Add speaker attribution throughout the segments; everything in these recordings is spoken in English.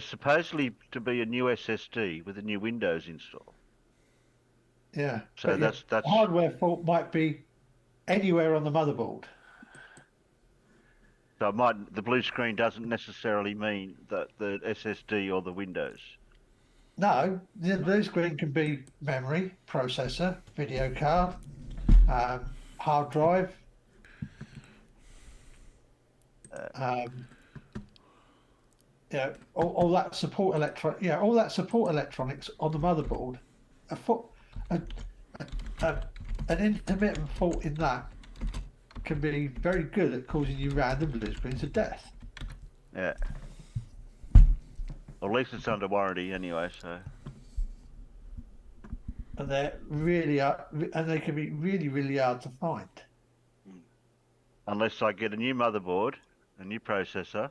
Speaker 1: supposedly to be a new SSD with a new Windows install.
Speaker 2: Yeah,
Speaker 1: So
Speaker 2: but yeah,
Speaker 1: that's
Speaker 2: hardware fault might be anywhere on the motherboard.
Speaker 1: so the blue screen doesn't necessarily mean that the SSD or the Windows.
Speaker 2: No, the blue screen can be memory, processor, video card, hard drive,
Speaker 1: Uh,
Speaker 2: um, all that support all that support electronics on the motherboard. A foot, a, a, an intermittent fault in that can be very good at causing you random blue screens of death.
Speaker 1: yeah. Or at least it's under warranty anyway. So
Speaker 2: And they can be really, really hard to find.
Speaker 1: unless I get a new motherboard, a new processor,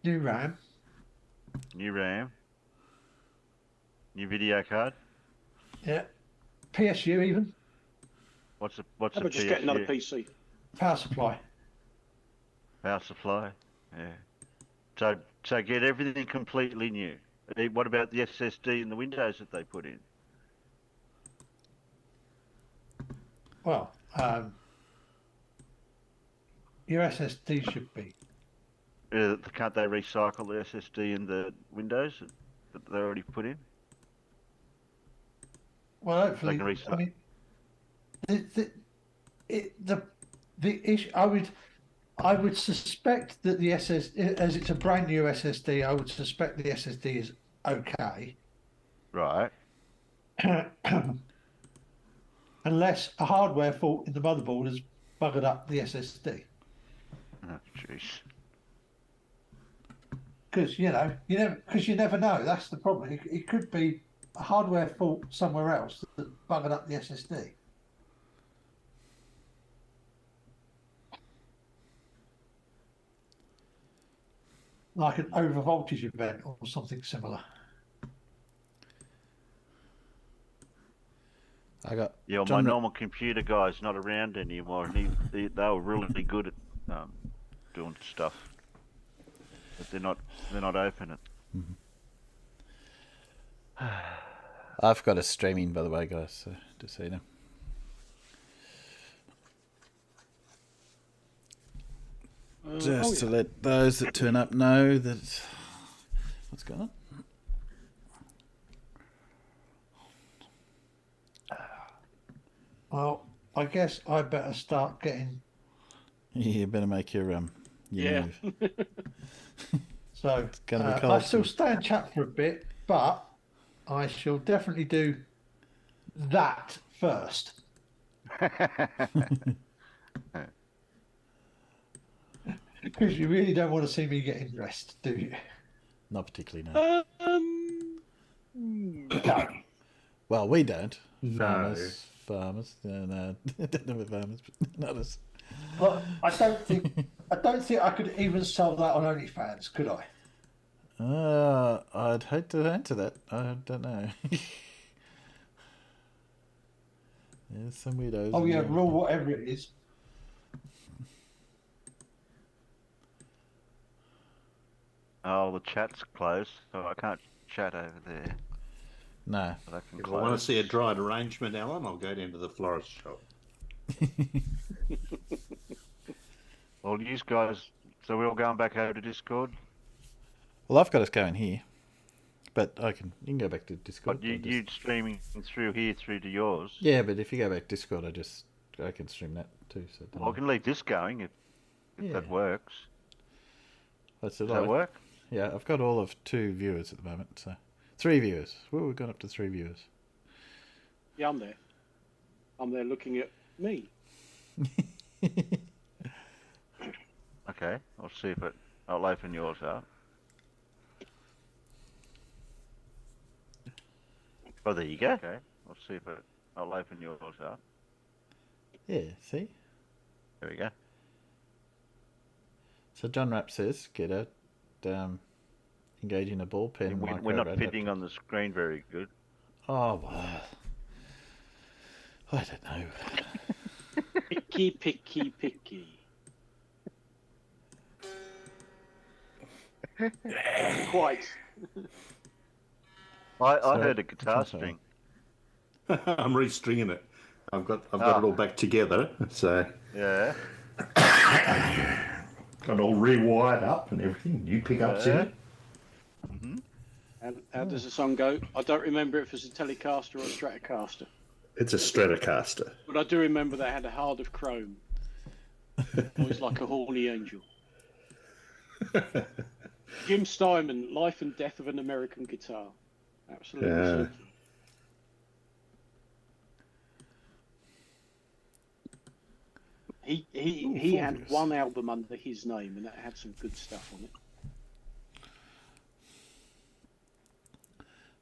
Speaker 2: New RAM,
Speaker 1: new RAM, new video card.
Speaker 2: yeah, PSU even,
Speaker 1: What's
Speaker 3: How
Speaker 1: a
Speaker 3: about just get another
Speaker 1: PSU?
Speaker 3: PC?
Speaker 2: power supply.
Speaker 1: Power supply. Yeah. So get everything completely new. What about the SSD and the Windows that they put in?
Speaker 2: Well, your SSD should be.
Speaker 1: Can't they recycle the SSD and the Windows that they already put in?
Speaker 2: Well,
Speaker 1: They
Speaker 2: hopefully,
Speaker 1: can
Speaker 2: I
Speaker 1: recycle.
Speaker 2: mean, the issue. I would suspect that the SSD, as it's a brand new SSD, I would suspect the SSD is okay,
Speaker 1: Right.
Speaker 2: unless a hardware fault in the motherboard has buggered up the SSD.
Speaker 1: Oh, jeez.
Speaker 2: Because you never know. That's the problem. It could be a hardware fault somewhere else that buggered up the SSD. Like an over voltage event or something similar.
Speaker 4: I got
Speaker 1: Yeah, well, my normal computer guy's not around anymore, and they were really good at doing stuff, but they're not open it.
Speaker 4: I've got a streaming, by the way, guys. So just so you know. Just to let those that turn up know that what's going on.
Speaker 2: Well, I guess I better start getting.
Speaker 4: You better make your move.
Speaker 2: So
Speaker 4: gonna be
Speaker 2: I
Speaker 4: cold
Speaker 2: still
Speaker 4: soon.
Speaker 2: stay and chat for a bit, but I shall definitely do that first. Because you really don't want to see me getting dressed, do you?
Speaker 4: Not particularly, no.
Speaker 2: No.
Speaker 4: Well, we don't.
Speaker 1: No.
Speaker 4: Farmers. No, don't know about farmers, but not us.
Speaker 2: But I don't think I could even sell that on OnlyFans, could I?
Speaker 4: I'd hate to answer that. I don't know. There's some weirdos.
Speaker 2: Oh yeah, raw whatever it is.
Speaker 1: Oh, the chat's closed, so I can't chat over there.
Speaker 4: No.
Speaker 1: But I can
Speaker 5: If I want to see a dried arrangement, Alan, I'll go down to the florist shop.
Speaker 1: Well, you guys, so we're all going back over to Discord?
Speaker 4: Well, I've got us going here, but you can go back to Discord.
Speaker 1: But you streaming through here through to yours?
Speaker 4: Yeah, but if you go back to Discord, I can stream that too. So
Speaker 1: I can leave this going if that works.
Speaker 4: Does
Speaker 1: that work?
Speaker 4: Yeah, I've got all of 2 viewers at the moment, so 3 viewers. Well, we've gone up to 3 viewers.
Speaker 3: Yeah, I'm there. I'm there looking at me.
Speaker 1: Okay, I'll see if I'll open yours up. Oh, there you go. Okay, I'll see if I'll open yours up.
Speaker 4: Yeah, see?
Speaker 1: There we go.
Speaker 4: So John Rapp says, get out, engage in a ball pen.
Speaker 1: We're not fitting on the screen very good.
Speaker 4: Oh, well. I don't know.
Speaker 3: Picky, picky, picky. Quite.
Speaker 1: I heard a guitar
Speaker 4: so.
Speaker 1: string.
Speaker 5: I'm restringing it. I've got it all back together. So
Speaker 1: Yeah.
Speaker 5: got it all rewired up and everything. New pickups in it.
Speaker 1: Mm-hmm.
Speaker 3: And how does the song go? I don't remember if it was a Telecaster or a Stratocaster,
Speaker 5: It's a Stratocaster.
Speaker 3: but I do remember they had a heart of chrome. Always like a horny angel. Jim Steinman, Life and Death of an American Guitar. Absolutely. Super. He had one album under his name, and that had some good stuff on it.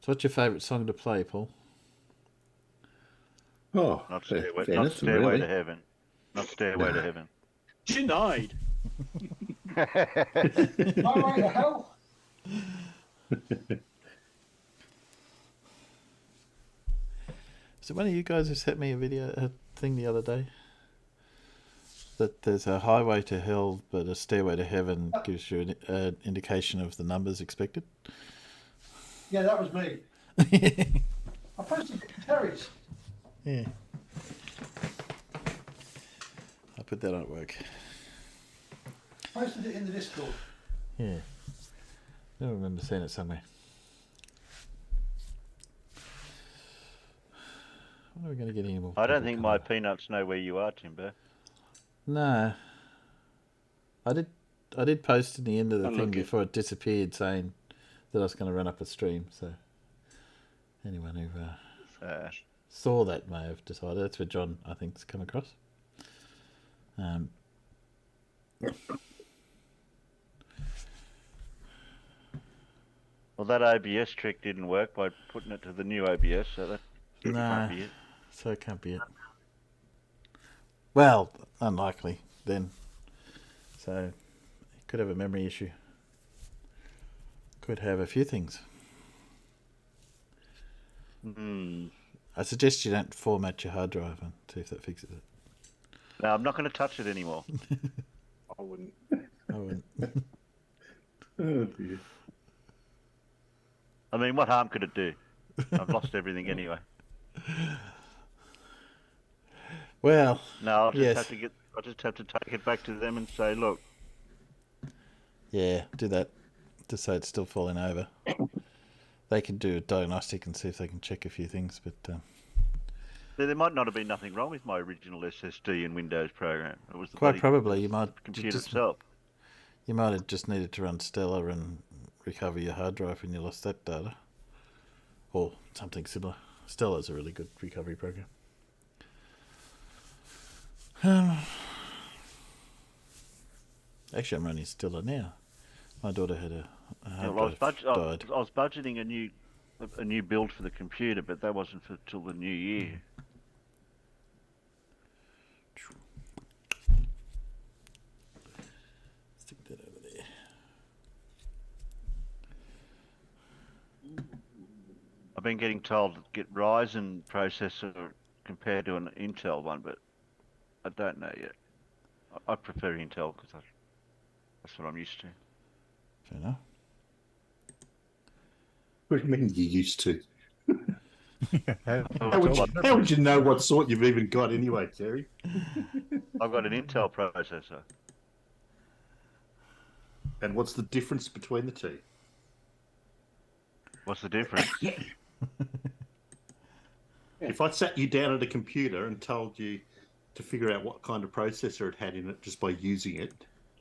Speaker 4: So, what's your favourite song to play, Paul?
Speaker 5: Oh,
Speaker 1: Not Stairway,
Speaker 5: fair
Speaker 1: not
Speaker 5: enough,
Speaker 1: Stairway
Speaker 5: really.
Speaker 1: to Heaven. Not Stairway to Heaven.
Speaker 3: Denied.
Speaker 2: Highway to Hell.
Speaker 4: So, one of you guys who sent me a thing the other day that there's a highway to hell, but a stairway to heaven gives you an indication of the numbers expected.
Speaker 2: Yeah, that was me. I posted it to Terry's.
Speaker 4: Yeah. I put that on at work.
Speaker 2: Posted it in the Discord.
Speaker 4: Yeah. I don't remember seeing it somewhere. When are we going to get any more?
Speaker 1: I don't
Speaker 4: people
Speaker 1: think
Speaker 4: coming?
Speaker 1: my peanuts know where you are, Timber.
Speaker 4: No. I did post in the end of the
Speaker 3: Don't
Speaker 4: thing
Speaker 3: look it.
Speaker 4: before it disappeared saying that I was going to run up a stream. So anyone who saw that may have decided. That's where John, I think, has come across.
Speaker 1: Well, that OBS trick didn't work by putting it to the new OBS, so that
Speaker 4: No.
Speaker 1: can't be it.
Speaker 4: So it can't be it. Well, unlikely then. So it could have a memory issue. Could have a few things. I suggest you don't format your hard drive and see if that fixes it.
Speaker 1: No, I'm not going to touch it anymore.
Speaker 3: I wouldn't.
Speaker 4: I wouldn't.
Speaker 5: Oh dear.
Speaker 1: I mean, what harm could it do? I've lost everything anyway.
Speaker 4: Well,
Speaker 1: No, I'll just
Speaker 4: yes.
Speaker 1: I'll just have to take it back to them and say, look,
Speaker 4: Yeah, do that. Just so it's still falling over. They can do a diagnostic and see if they can check a few things, but
Speaker 1: there might not have been nothing wrong with my original SSD and Windows program. It was the
Speaker 4: quite
Speaker 1: bloody
Speaker 4: probably you might
Speaker 1: computer
Speaker 4: just,
Speaker 1: itself.
Speaker 4: you might have just needed to run Stella and recover your hard drive when you lost that data, or something similar. Stella's a really good recovery program. Actually, I'm running Stella now. My daughter had a hard
Speaker 1: Well,
Speaker 4: drive died.
Speaker 1: I was budgeting a new build for the computer, but that wasn't till the new year.
Speaker 4: Stick that over there.
Speaker 1: I've been getting told to get Ryzen processor compared to an Intel one, but I don't know yet. I prefer Intel because that's what I'm used to.
Speaker 4: Fair enough.
Speaker 5: What do you mean you used to?
Speaker 1: How
Speaker 5: How would you know what sort you've even got anyway, Terry?
Speaker 1: I've got an Intel processor.
Speaker 5: And what's the difference between the two?
Speaker 1: What's the difference?
Speaker 5: If I sat you down at a computer and told you to figure out what kind of processor it had in it just by using it,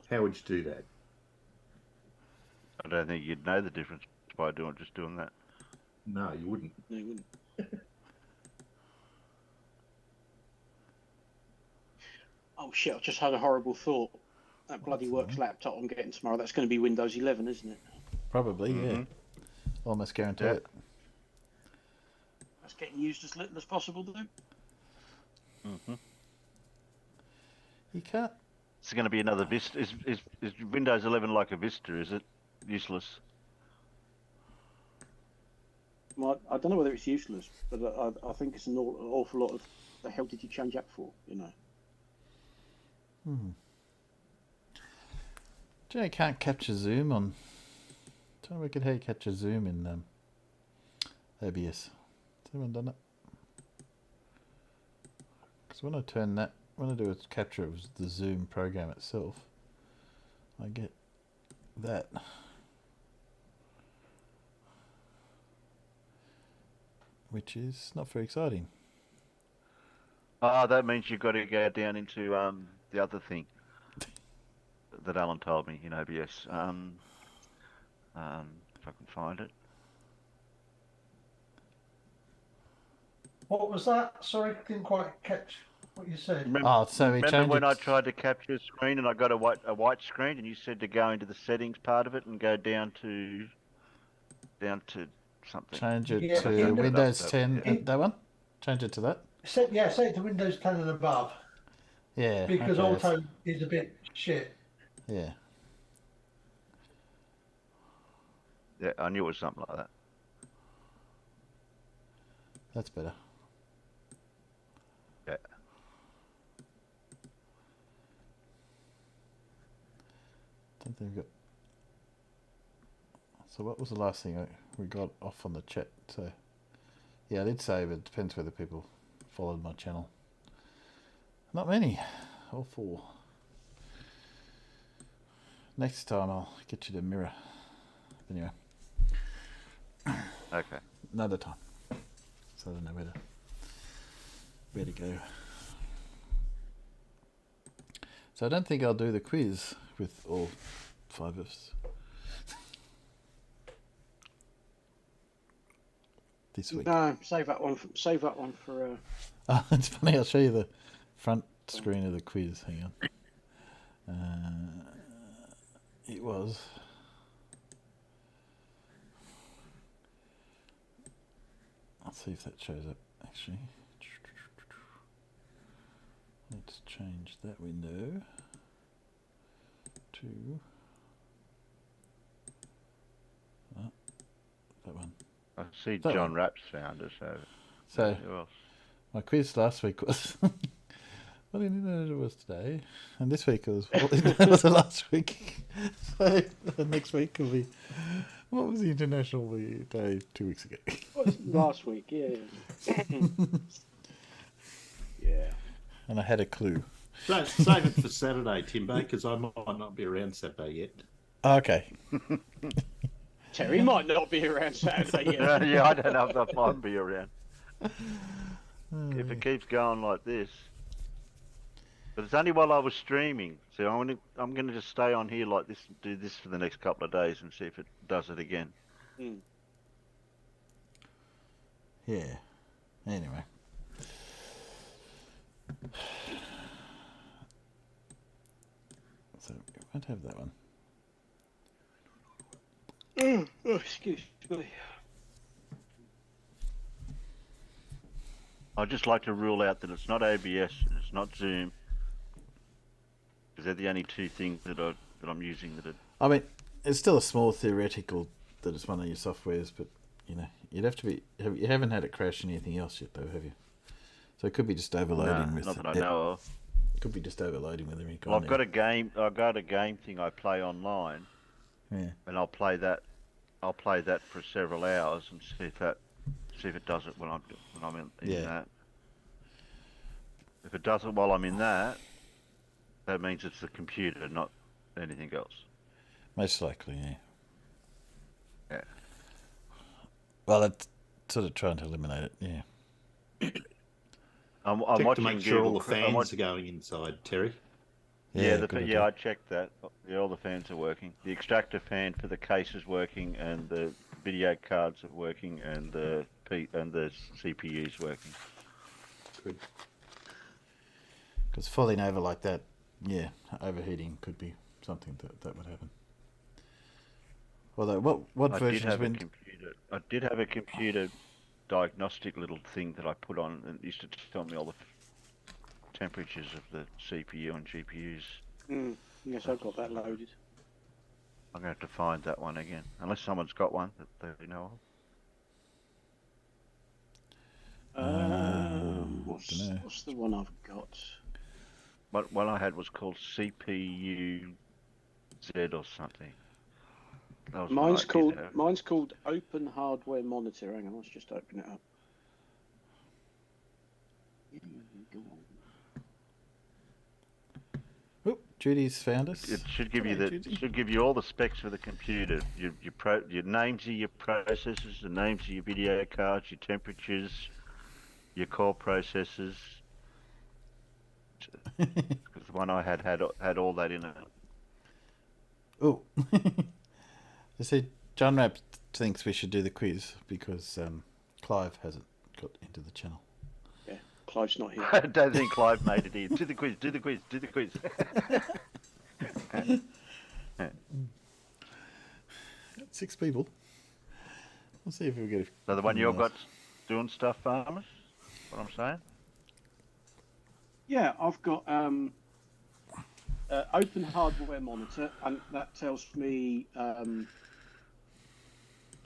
Speaker 5: how would you do that?
Speaker 1: I don't think you'd know the difference by just doing that.
Speaker 5: No, you wouldn't.
Speaker 3: No, you wouldn't. Oh shit! I just had a horrible thought. That bloody works laptop I'm getting tomorrow. That's going to be Windows 11, isn't it?
Speaker 4: Probably, yeah. Almost guarantee it.
Speaker 3: That's getting used as little as possible, then.
Speaker 4: You can't.
Speaker 1: It's going to be another Vista. Is Windows 11 like a Vista? Is it useless?
Speaker 3: Well, I don't know whether it's useless, but I think it's an awful lot of. The hell did you change that for? You know.
Speaker 4: Do you know you can't capture zoom on Trying to work out how you catch a zoom in OBS. Has anyone done it? Because when I turn that, when I do a capture of the zoom program itself, I get that. Which is not very exciting.
Speaker 1: Oh, that means you've got to go down into the other thing that Alan told me in OBS. If I can find it.
Speaker 2: What was that? Sorry, didn't quite catch what you said.
Speaker 4: Oh, so we
Speaker 1: Remember
Speaker 4: changed
Speaker 1: when
Speaker 4: it.
Speaker 1: I tried to capture a screen and I got a white screen, and you said to go into the settings part of it and go down to something.
Speaker 4: Change it
Speaker 2: Yeah,
Speaker 4: to
Speaker 2: in the-
Speaker 4: Windows
Speaker 1: that-
Speaker 4: 10.
Speaker 1: yeah.
Speaker 4: That one? Change it to that?
Speaker 2: Set it to Windows 10 and above
Speaker 4: Yeah.
Speaker 2: because
Speaker 4: okay,
Speaker 2: auto is a bit shit.
Speaker 4: Yeah.
Speaker 1: Yeah, I knew it was something like that.
Speaker 4: That's better.
Speaker 1: Yeah.
Speaker 4: Don't think we've got. So what was the last thing we got off on the chat? So yeah, I did say, but it depends whether people followed my channel. Not many. All 4. Next time I'll get you the mirror. Anyway,
Speaker 1: Okay.
Speaker 4: another time. So I don't know where to go. So I don't think I'll do the quiz with all 5 of us this week.
Speaker 3: No, save that one. Save that one for.
Speaker 4: Oh, it's funny. I'll show you the front screen of the quiz. Hang on. It was. Let's see if that shows up. Actually, let's change that window to that one.
Speaker 1: I see
Speaker 4: That
Speaker 1: John
Speaker 4: one.
Speaker 1: Rapp's found it, so
Speaker 4: So
Speaker 1: who else?
Speaker 4: my quiz last week was what did you know it was today, and this week was what did you know it was the last week. So the next week will be what was the International Day 2 weeks ago.
Speaker 3: Last week, yeah. Yeah.
Speaker 4: And I had a clue.
Speaker 5: Save it for Saturday, Timbo, because I might not be around Saturday yet.
Speaker 4: Okay.
Speaker 3: Terry might not be around Saturday yet.
Speaker 1: Yeah, I don't know if that might be around. If it keeps going like this. But it's only while I was streaming. So I'm gonna just stay on here like this, do this for the next couple of days and see if it does it again.
Speaker 3: Mm.
Speaker 4: Yeah. Anyway. So we won't have that one.
Speaker 3: Oh, excuse me.
Speaker 1: I'd just like to rule out that it's not OBS and it's not Zoom. Because they're the only 2 things that I'm using that are...
Speaker 4: I mean, it's still a small theoretical that it's one of your softwares, but you know, you'd have to be. You haven't had it crash anything else yet, though, have you? So it could be just overloading with.
Speaker 1: Not that I know of.
Speaker 4: It could be just overloading with every.
Speaker 1: Well, I've got a game thing I play online.
Speaker 4: Yeah.
Speaker 1: And I'll play that for several hours and see if it does it when I'm in
Speaker 4: Yeah.
Speaker 1: that. If it does it while I'm in that means it's the computer, not anything else.
Speaker 4: Most likely, yeah.
Speaker 1: Yeah.
Speaker 4: Well, that's sort of trying to eliminate it, yeah.
Speaker 1: I'm
Speaker 5: Check
Speaker 1: watching
Speaker 5: to make sure all the
Speaker 1: Google- I'm
Speaker 5: fans
Speaker 1: watch-
Speaker 5: are going inside, Terry.
Speaker 1: Yeah,
Speaker 4: good idea.
Speaker 1: I checked that. Yeah, all the fans are working. The extractor fan for the case is working, and the video cards are working, and the CPU is working.
Speaker 5: Good.
Speaker 4: Because falling over like that, yeah, overheating could be something that would happen. Although, what
Speaker 1: I
Speaker 4: versions
Speaker 1: I did have a computer diagnostic little thing that I put on, and it used to tell me all the temperatures of the CPU and GPUs.
Speaker 3: Yes, I've got that loaded.
Speaker 1: I'm going to have to find that one again, unless someone's got one that they know of.
Speaker 4: dunno.
Speaker 3: What's the one I've got?
Speaker 1: What one I had was called CPU Z or something. That was
Speaker 3: Mine's
Speaker 1: what I did
Speaker 3: called
Speaker 1: have.
Speaker 3: mine's called Open Hardware Monitor. Hang on, let's just open it up. Go on.
Speaker 4: Oh, Judy's found us.
Speaker 1: It should give you
Speaker 4: Hello,
Speaker 1: the
Speaker 4: Judy.
Speaker 1: should give you all the specs for the computer. Your names of your processors, the names of your video cards, your temperatures, your core processors. Because the one I had all that in it.
Speaker 4: Oh, you see, John Rapp thinks we should do the quiz because Clive hasn't got into the channel.
Speaker 3: Yeah, Clive's not here.
Speaker 1: I don't think Clive made it in. Do the quiz. Do the quiz. Do the quiz.
Speaker 4: Six people. We'll see if we get.
Speaker 1: So the one you've got doing stuff, farmers. What I'm saying.
Speaker 3: Yeah, I've got Open Hardware Monitor, and that tells me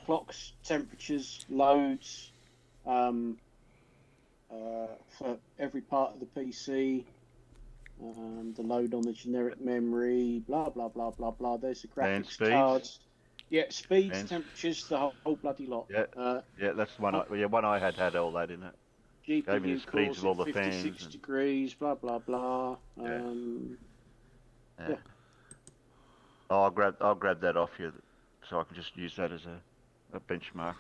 Speaker 3: clocks, temperatures, loads for every part of the PC, the load on the generic memory, blah blah blah blah blah. There's the
Speaker 1: And
Speaker 3: graphics
Speaker 1: speeds.
Speaker 3: cards. Yeah, speeds,
Speaker 1: And-
Speaker 3: temperatures, the whole bloody lot.
Speaker 1: Yeah. Yeah, that's the one. One I had all that in it. Gave me the
Speaker 3: GPU
Speaker 1: speeds
Speaker 3: cores
Speaker 1: of all
Speaker 3: at
Speaker 1: the
Speaker 3: 56
Speaker 1: fans and-
Speaker 3: degrees, blah blah blah.
Speaker 1: Yeah.
Speaker 3: Yeah.
Speaker 1: Oh, I'll grab that off you, so I can just use that as a benchmark.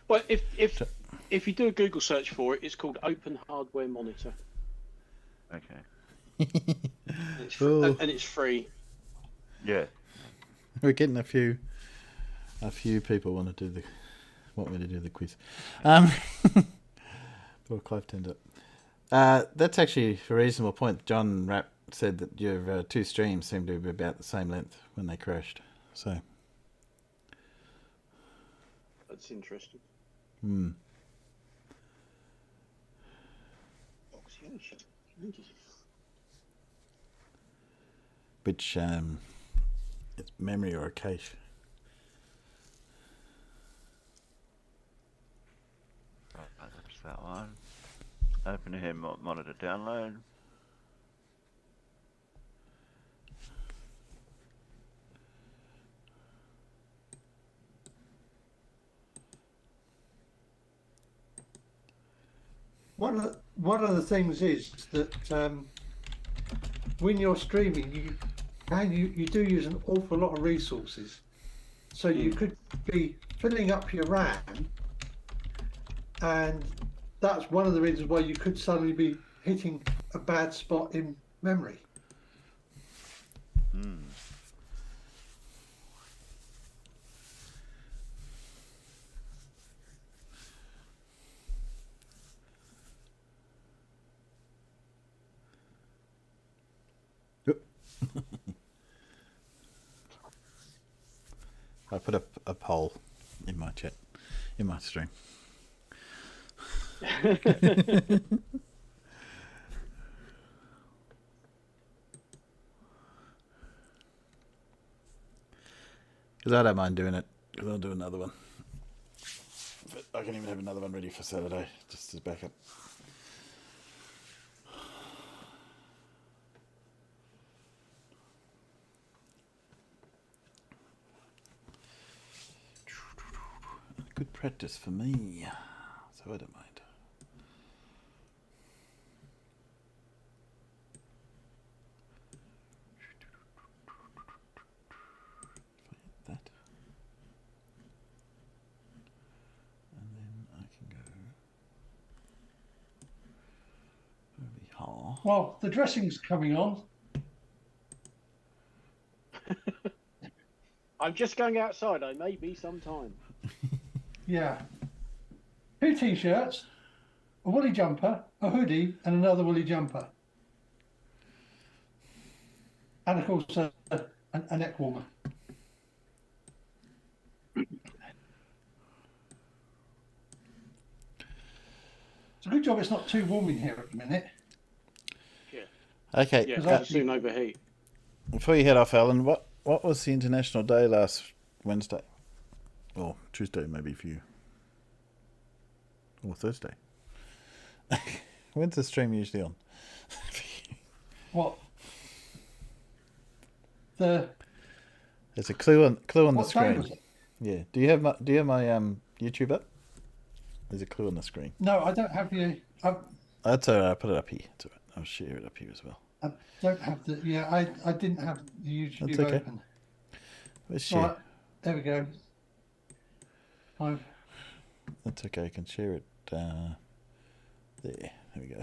Speaker 3: Well, if you do a Google search for it, it's called Open Hardware Monitor,
Speaker 1: Okay.
Speaker 3: and it's,
Speaker 4: Oh.
Speaker 3: and it's free.
Speaker 1: Yeah.
Speaker 4: We're getting a few people want me to do the quiz. Well, Clive turned up. That's actually a reasonable point. John Rapp said that your two streams seem to be about the same length when they crashed. So,
Speaker 3: That's interesting.
Speaker 4: which it's memory or a cache.
Speaker 1: That's that one. Open here, monitor download.
Speaker 2: One of the things is that when you're streaming, you do use an awful lot of resources. So you could be filling up your RAM, and that's one of the reasons why you could suddenly be hitting a bad spot in memory.
Speaker 4: I put up a poll in my chat, in my stream. Because I don't mind doing it, because I'll do another one. But I can even have another one ready for Saturday, just as backup. Good practice for me, so I don't mind. If I hit that, and then I can go over here.
Speaker 2: Well, the dressing's coming on.
Speaker 3: I'm just going outside. I may be some time.
Speaker 2: Yeah. 2 t-shirts, a woolly jumper, a hoodie, and another woolly jumper. And of course, a neck warmer. It's a good job it's not too warm in here at the minute.
Speaker 4: Okay,
Speaker 3: Yeah,
Speaker 2: Because
Speaker 3: I'll soon overheat.
Speaker 4: before you head off, Alan, what was the International Day last Wednesday? Or Tuesday, maybe for you. Or Thursday. When's the stream usually on?
Speaker 2: What? The
Speaker 4: There's a clue on the
Speaker 2: What day
Speaker 4: screen.
Speaker 2: was it?
Speaker 4: Yeah. Do you have my YouTube up? There's a clue on the screen.
Speaker 2: No, I don't have you.
Speaker 4: That's all right. I'll put it up here. It's all right. I'll share it up here as well.
Speaker 2: I don't have the. Yeah, I didn't have the YouTube
Speaker 4: That's okay.
Speaker 2: open.
Speaker 4: Let's share.
Speaker 2: Right, there we go.
Speaker 4: That's okay. I can share it. There. There we go.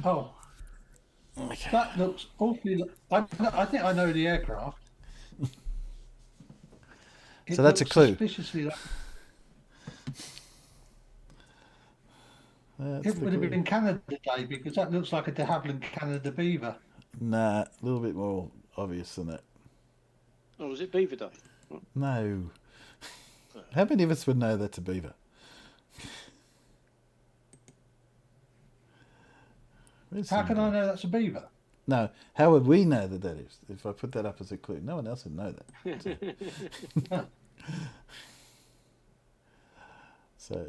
Speaker 2: Oh,
Speaker 4: Okay.
Speaker 2: that looks awfully. I think I know the aircraft.
Speaker 4: So that's a
Speaker 2: looks
Speaker 4: clue.
Speaker 2: Suspiciously like
Speaker 4: That's
Speaker 2: it
Speaker 4: the
Speaker 2: would have
Speaker 4: clue.
Speaker 2: been Canada Day because that looks like a de Havilland Canada Beaver.
Speaker 4: Nah, a little bit more obvious than that.
Speaker 3: Oh, was it Beaver Day?
Speaker 4: No. How many of us would know that's a beaver? Where's
Speaker 2: How
Speaker 4: the-
Speaker 2: can I know that's a beaver?
Speaker 4: No, how would we know that that is? If I put that up as a clue, no one else would know that. So,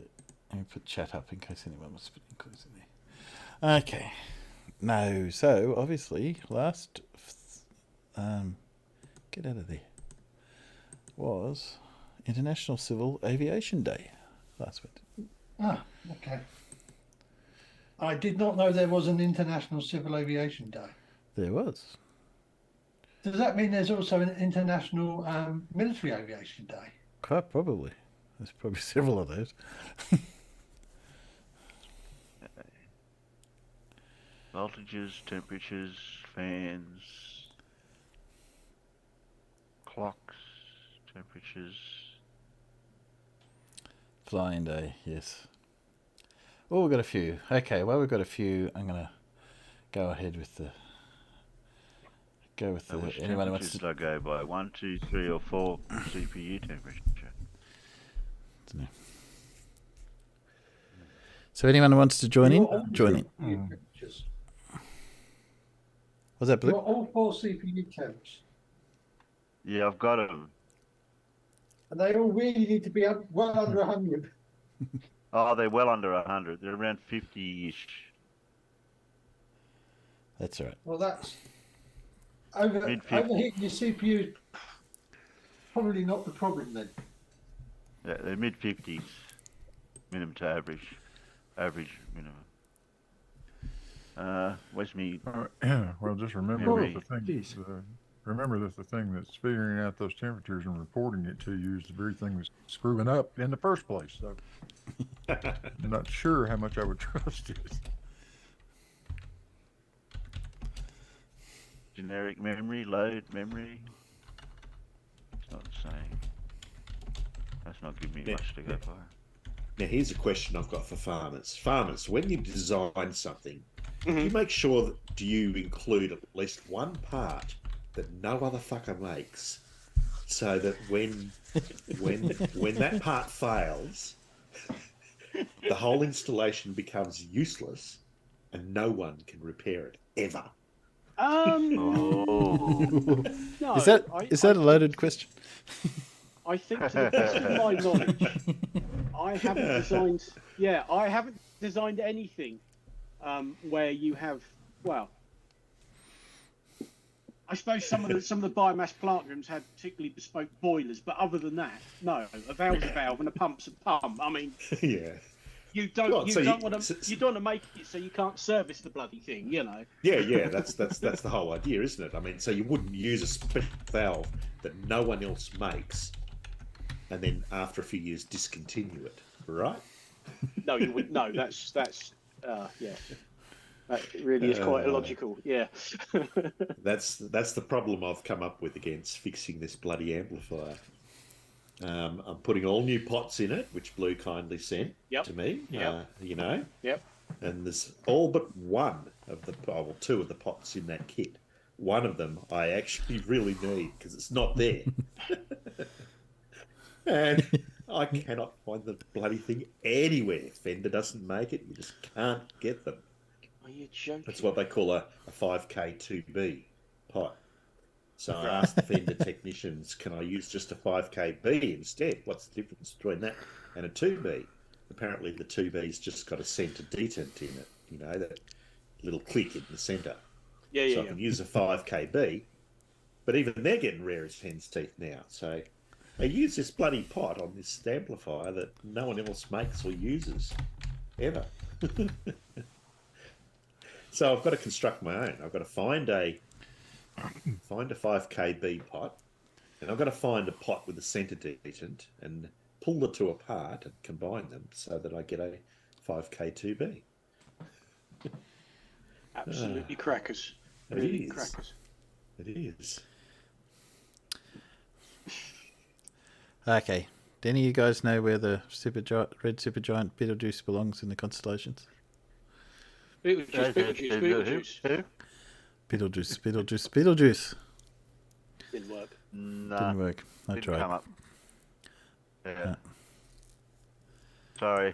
Speaker 4: let me put chat up in case anyone wants to put clues in there. Okay. No, so obviously last, get out of there, was International Civil Aviation Day last week.
Speaker 2: Ah, okay. I did not know there was an International Civil Aviation Day.
Speaker 4: There was.
Speaker 2: Does that mean there's also an International Military Aviation Day?
Speaker 4: Quite probably. There's probably several of those.
Speaker 1: Voltages, temperatures, fans, clocks, temperatures.
Speaker 4: Flying Day, yes. Oh, we've got a few. Okay, well, we've got a few. I'm going to go ahead with the...
Speaker 1: Which
Speaker 4: anyone who wants
Speaker 1: temperatures
Speaker 4: to...
Speaker 1: did I go by? 1, 2, 3, or 4 CPU temperature.
Speaker 4: Dunno. So anyone who wants to join in,
Speaker 2: You're all
Speaker 4: join in.
Speaker 2: CPU temperatures.
Speaker 4: Was that
Speaker 2: You're
Speaker 4: Blue?
Speaker 2: all 4 CPU temps.
Speaker 1: Yeah, I've got them.
Speaker 2: And they all really need to be up well under 100.
Speaker 1: Oh, they're well under 100. They're around 50-ish.
Speaker 4: That's all right.
Speaker 2: Well, that's
Speaker 1: Mid-50s.
Speaker 2: overheating your CPU is probably not the problem then.
Speaker 1: Yeah, they're mid-50s. Minimum to average. Average minimum. Where's me?
Speaker 6: Well, just remember
Speaker 1: Memory.
Speaker 6: that the thing that's figuring out those temperatures and reporting it to you is the very thing that's screwing up in the first place. So I'm not sure how much I would trust it.
Speaker 1: Generic memory, load memory. It's not the same. That's not giving me much to go by.
Speaker 5: Now, here's a question I've got for farmers. Farmers, when you design something, do you make sure that do you include at least one part that no other fucker makes, so that when that part fails, the whole installation becomes useless and no one can repair it ever?
Speaker 1: Oh.
Speaker 3: No,
Speaker 4: Is that a loaded question?
Speaker 3: I think to the best of my knowledge, I haven't designed anything where you have, well, I suppose some of the biomass plant rooms had particularly bespoke boilers, but other than that, no. A valve's a valve and a pump's a pump. I mean,
Speaker 5: Yeah.
Speaker 3: you don't want to
Speaker 5: so
Speaker 3: make it so you can't service the bloody thing, you know.
Speaker 5: Yeah, that's the whole idea, isn't it? I mean, so you wouldn't use a special valve that no one else makes, and then after a few years discontinue it, right?
Speaker 3: No, you wouldn't. No, that's yeah. That really is quite illogical. Yeah.
Speaker 5: That's the problem I've come up with against fixing this bloody amplifier. I'm putting all new pots in it, which Blue kindly sent to me.
Speaker 3: Yep.
Speaker 5: Yep. And there's all but two of the pots in that kit. One of them I actually really need because it's not there. And I cannot find the bloody thing anywhere. Fender doesn't make it. You just can't get them.
Speaker 3: Are you joking?
Speaker 5: That's what they call a 5K 2B pot. So I asked the Fender technicians, can I use just a 5KB instead? What's the difference between that and a 2B? Apparently the 2B's just got a centre detent in it, you know, that little click in the centre. So I can use a 5KB, But even they're getting rare as hen's teeth now. So they use this bloody pot on this amplifier that no one else makes or uses ever. So I've got to construct my own. I've got to find a 5kb pot, and I've got to find a pot with a centre detent and pull the two apart and combine them so that I get a 5k2b.
Speaker 3: Absolutely crackers.
Speaker 5: It
Speaker 3: Really
Speaker 5: is.
Speaker 3: crackers.
Speaker 5: It is.
Speaker 4: Okay. Do any of you guys know where the red supergiant Betelgeuse belongs in the constellations?
Speaker 3: Beetlejuice.
Speaker 1: Who?
Speaker 4: Betelgeuse.
Speaker 3: Didn't work.
Speaker 1: No,
Speaker 4: Didn't work. I
Speaker 1: didn't
Speaker 4: tried.
Speaker 1: come up. Yeah. Sorry.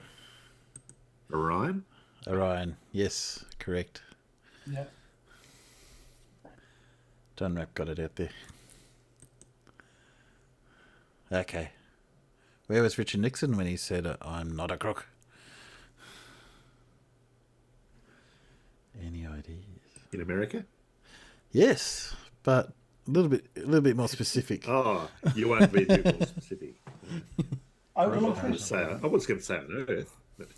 Speaker 5: Orion?
Speaker 4: Orion. Yes, correct.
Speaker 2: Yeah.
Speaker 4: John Rapp got it out there. Okay. Where was Richard Nixon when he said, "I'm not a crook"? Any ideas?
Speaker 5: In America?
Speaker 4: Yes, but a little bit more specific.
Speaker 5: Oh, you won't be too more specific. I was going to say on Earth. But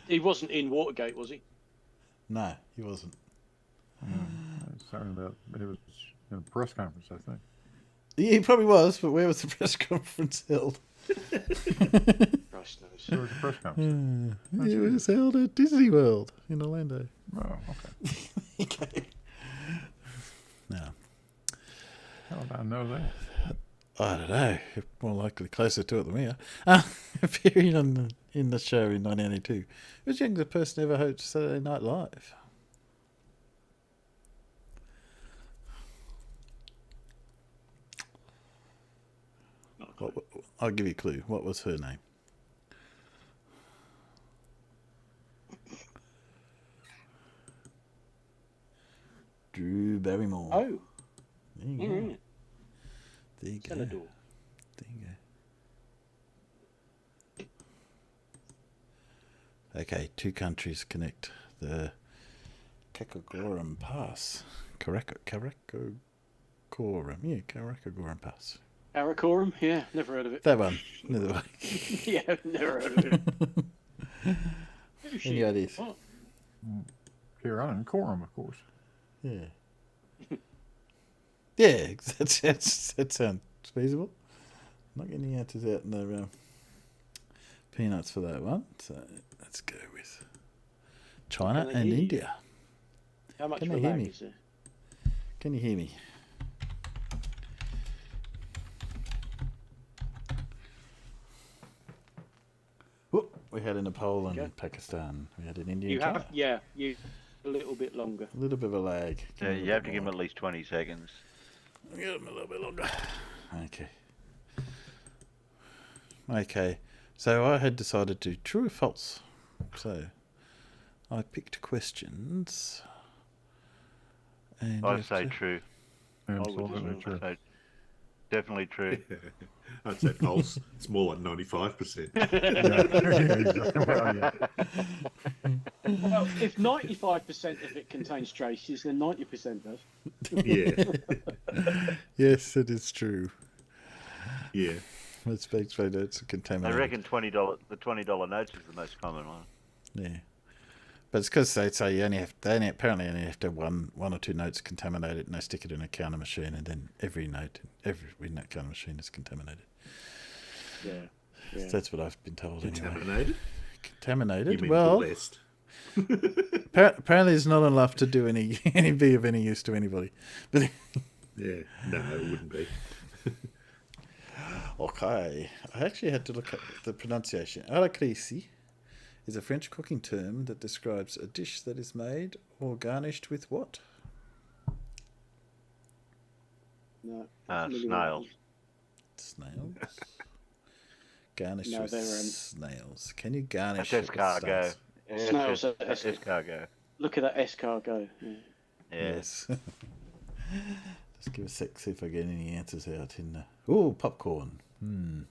Speaker 3: He wasn't in Watergate, was he?
Speaker 4: No, he wasn't.
Speaker 6: I was talking about it was in a press conference, I think.
Speaker 4: Yeah, he probably was, but where was the press conference held?
Speaker 3: Christ knows.
Speaker 6: There was a press conference.
Speaker 4: It was held at Disney World in Orlando.
Speaker 6: Oh, okay.
Speaker 4: Okay. Now,
Speaker 6: How did I know that?
Speaker 4: I don't know. You're more likely closer to it than we are. Appearing in the show in 1982, who was the youngest person ever hosted Saturday Night Live? I'll give you a clue. What was her name? Drew Barrymore.
Speaker 3: Oh,
Speaker 4: There you go.
Speaker 3: right.
Speaker 4: There you go.
Speaker 3: Cellar
Speaker 4: There
Speaker 3: door.
Speaker 4: you go. Okay, two countries connect the Karakoram Pass. Karakoram. Yeah, Karakoram Pass.
Speaker 3: Karakoram? Yeah, never heard of it.
Speaker 4: That one. Neither way.
Speaker 3: Yeah, never heard of it. Who's she?
Speaker 4: Any ideas?
Speaker 3: What?
Speaker 6: Carolina and Coram, of course.
Speaker 4: Yeah. Yeah, that sounds feasible. Not getting the answers out in the peanuts for that one. So let's go with China
Speaker 3: Can they
Speaker 4: and
Speaker 3: hear you?
Speaker 4: India.
Speaker 3: How much
Speaker 4: Can
Speaker 3: of a
Speaker 4: they hear
Speaker 3: lag
Speaker 4: me?
Speaker 3: is there?
Speaker 4: Can you hear me? Whoop, we had in Nepal and
Speaker 3: Okay.
Speaker 4: Pakistan. We had in India
Speaker 3: You
Speaker 4: and China.
Speaker 3: have, yeah, you a little bit longer.
Speaker 4: A little bit of a lag.
Speaker 1: Yeah, you have to give them at least 20 seconds.
Speaker 4: Give them a little bit longer. Okay. Okay. So I had decided to true or false. So I picked questions. And you
Speaker 1: I'd
Speaker 4: have
Speaker 1: say
Speaker 4: to-
Speaker 1: true.
Speaker 6: Absolutely
Speaker 3: well.
Speaker 6: true.
Speaker 1: So, definitely true.
Speaker 5: I'd say false. It's more like 95%.
Speaker 3: Well, if 95% of it contains traces, then 90% does.
Speaker 5: Yeah.
Speaker 4: Yes, it is true.
Speaker 5: Yeah.
Speaker 4: Let's explain that it's
Speaker 1: I
Speaker 4: contaminated.
Speaker 1: reckon the $20 notes is the most common one.
Speaker 4: Yeah. But it's because they say they apparently only have to have one or two notes contaminated, and they stick it in a counter machine, and then every note counter machine is contaminated.
Speaker 3: Yeah.
Speaker 4: So that's what I've been told anyway.
Speaker 5: Contaminated?
Speaker 4: Contaminated?
Speaker 5: You mean
Speaker 4: Well,
Speaker 5: blessed?
Speaker 4: apparently it's not enough to do be of any use to anybody. But
Speaker 5: Yeah. No, it wouldn't be.
Speaker 4: okay, I actually had to look at the pronunciation. Alacrisi is a French cooking term that describes a dish that is made or garnished with what?
Speaker 3: No. not familiar with
Speaker 1: Snails.
Speaker 4: Snails. Garnished
Speaker 3: No,
Speaker 4: with
Speaker 3: they're,
Speaker 4: snails. Can you garnish
Speaker 1: That's
Speaker 4: it with
Speaker 1: escargot.
Speaker 4: snails?
Speaker 3: Snails are
Speaker 1: That's escargot.
Speaker 3: Look at that escargot. Yeah.
Speaker 1: Yeah.
Speaker 4: Yes. Just give a sec, see if I get any answers out in. Oh, popcorn. No,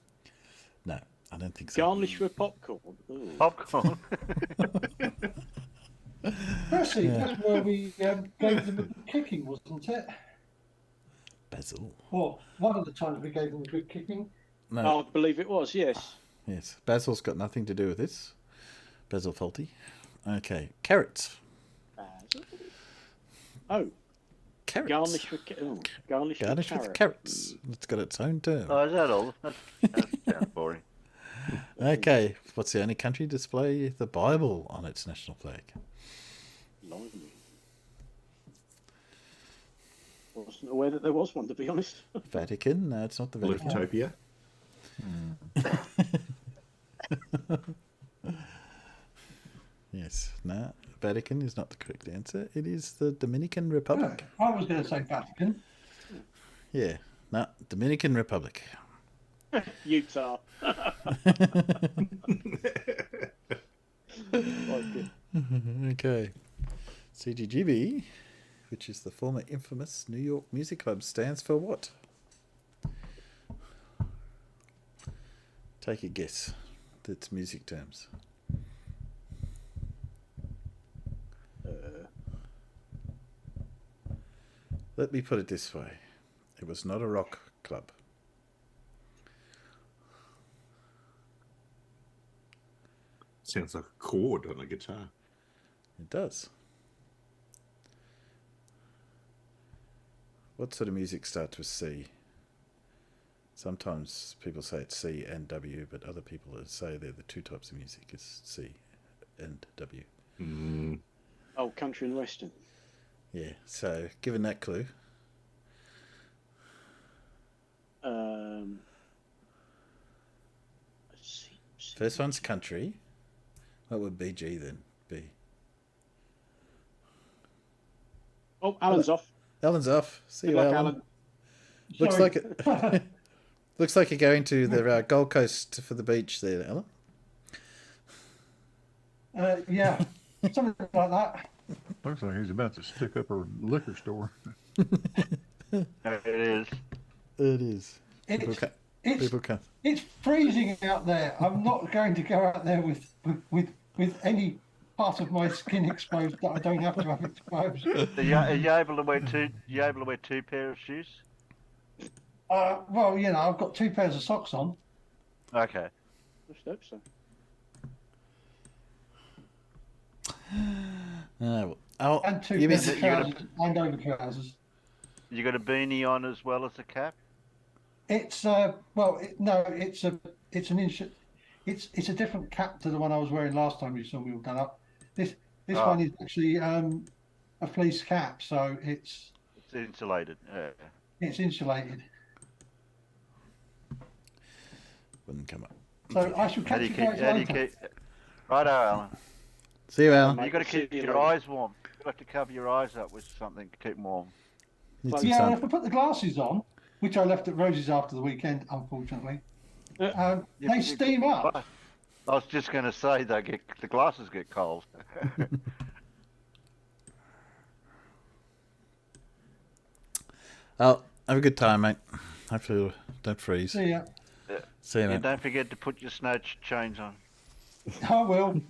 Speaker 4: I don't think so.
Speaker 3: Garnish with popcorn. Ooh.
Speaker 1: Popcorn.
Speaker 2: Percy, that's where we gave them a kicking, wasn't it?
Speaker 4: Basil.
Speaker 2: Well, one of the times we gave them a good kicking.
Speaker 4: No.
Speaker 3: Oh, I believe it was, yes.
Speaker 4: Yes. Basil's got nothing to do with this. Basil faulty. Okay. Carrots.
Speaker 3: Basil. Oh,
Speaker 4: Carrots.
Speaker 3: garnish
Speaker 4: with carrots. It's got its own term.
Speaker 1: Oh, is that all? That sounds boring.
Speaker 4: Okay. What's the only country to display the Bible on its national flag?
Speaker 3: Blimey. Wasn't aware that there was one, to be honest.
Speaker 4: Vatican? No, it's not the Vatican.
Speaker 5: Liftopia.
Speaker 4: Yes. No, Vatican is not the correct answer. It is the Dominican Republic.
Speaker 2: Oh, I was going to say Vatican.
Speaker 4: Yeah. No, Dominican Republic.
Speaker 3: Utah.
Speaker 4: Okay. CGGB, which is the former infamous New York Music Club, stands for what? Take a guess. That's music terms. Let me put it this way. It was not a rock club.
Speaker 5: Sounds like a chord on a guitar.
Speaker 4: It does. What sort of music starts with C? Sometimes people say it's C and W, but other people say they're the two types of music. It's C and W.
Speaker 5: Mm.
Speaker 3: Oh, country and western.
Speaker 4: Yeah, so given that clue. First one's country. What would BG then be?
Speaker 3: Oh, Alan's off.
Speaker 4: Alan's off. See
Speaker 3: Good
Speaker 4: you,
Speaker 3: luck,
Speaker 4: Alan.
Speaker 3: Alan.
Speaker 4: Looks
Speaker 2: Sorry.
Speaker 4: like it. Looks like you're going to the Gold Coast for the beach there, Alan.
Speaker 2: Yeah, something like that.
Speaker 6: Looks like he's about to stick up a liquor store.
Speaker 1: It is.
Speaker 4: It is. People
Speaker 2: It's,
Speaker 4: can,
Speaker 2: it's,
Speaker 4: people can.
Speaker 2: it's freezing out there. I'm not going to go out there with any part of my skin exposed that I don't have to have exposed.
Speaker 1: Are you able to wear two? You able to wear two pair of shoes?
Speaker 2: Well, you know, I've got 2 pairs of socks on.
Speaker 1: Okay.
Speaker 3: Let's hope so.
Speaker 2: And 2
Speaker 4: you
Speaker 2: pairs
Speaker 4: miss
Speaker 2: of trousers and over trousers.
Speaker 1: You got a beanie on as well as a cap?
Speaker 2: It's it's a different cap to the one I was wearing last time you saw me all done up. This one is actually a fleece cap, so it's
Speaker 1: insulated.
Speaker 2: it's insulated.
Speaker 4: Wouldn't come up.
Speaker 2: So I shall catch you guys later.
Speaker 1: Righto, Alan.
Speaker 4: See you, Alan.
Speaker 1: You got to keep your eyes warm. You have to cover your eyes up with something to keep them warm.
Speaker 4: Need some
Speaker 2: Yeah,
Speaker 4: sun.
Speaker 2: and if I put the glasses on, which I left at Rosie's after the weekend, unfortunately, they steam up.
Speaker 1: I was just going to say the glasses get cold.
Speaker 4: Oh, have a good time, mate. Hopefully you don't freeze.
Speaker 2: See ya.
Speaker 4: See you,
Speaker 1: Yeah,
Speaker 4: mate.
Speaker 1: don't forget to put your snow chains on.
Speaker 2: I will.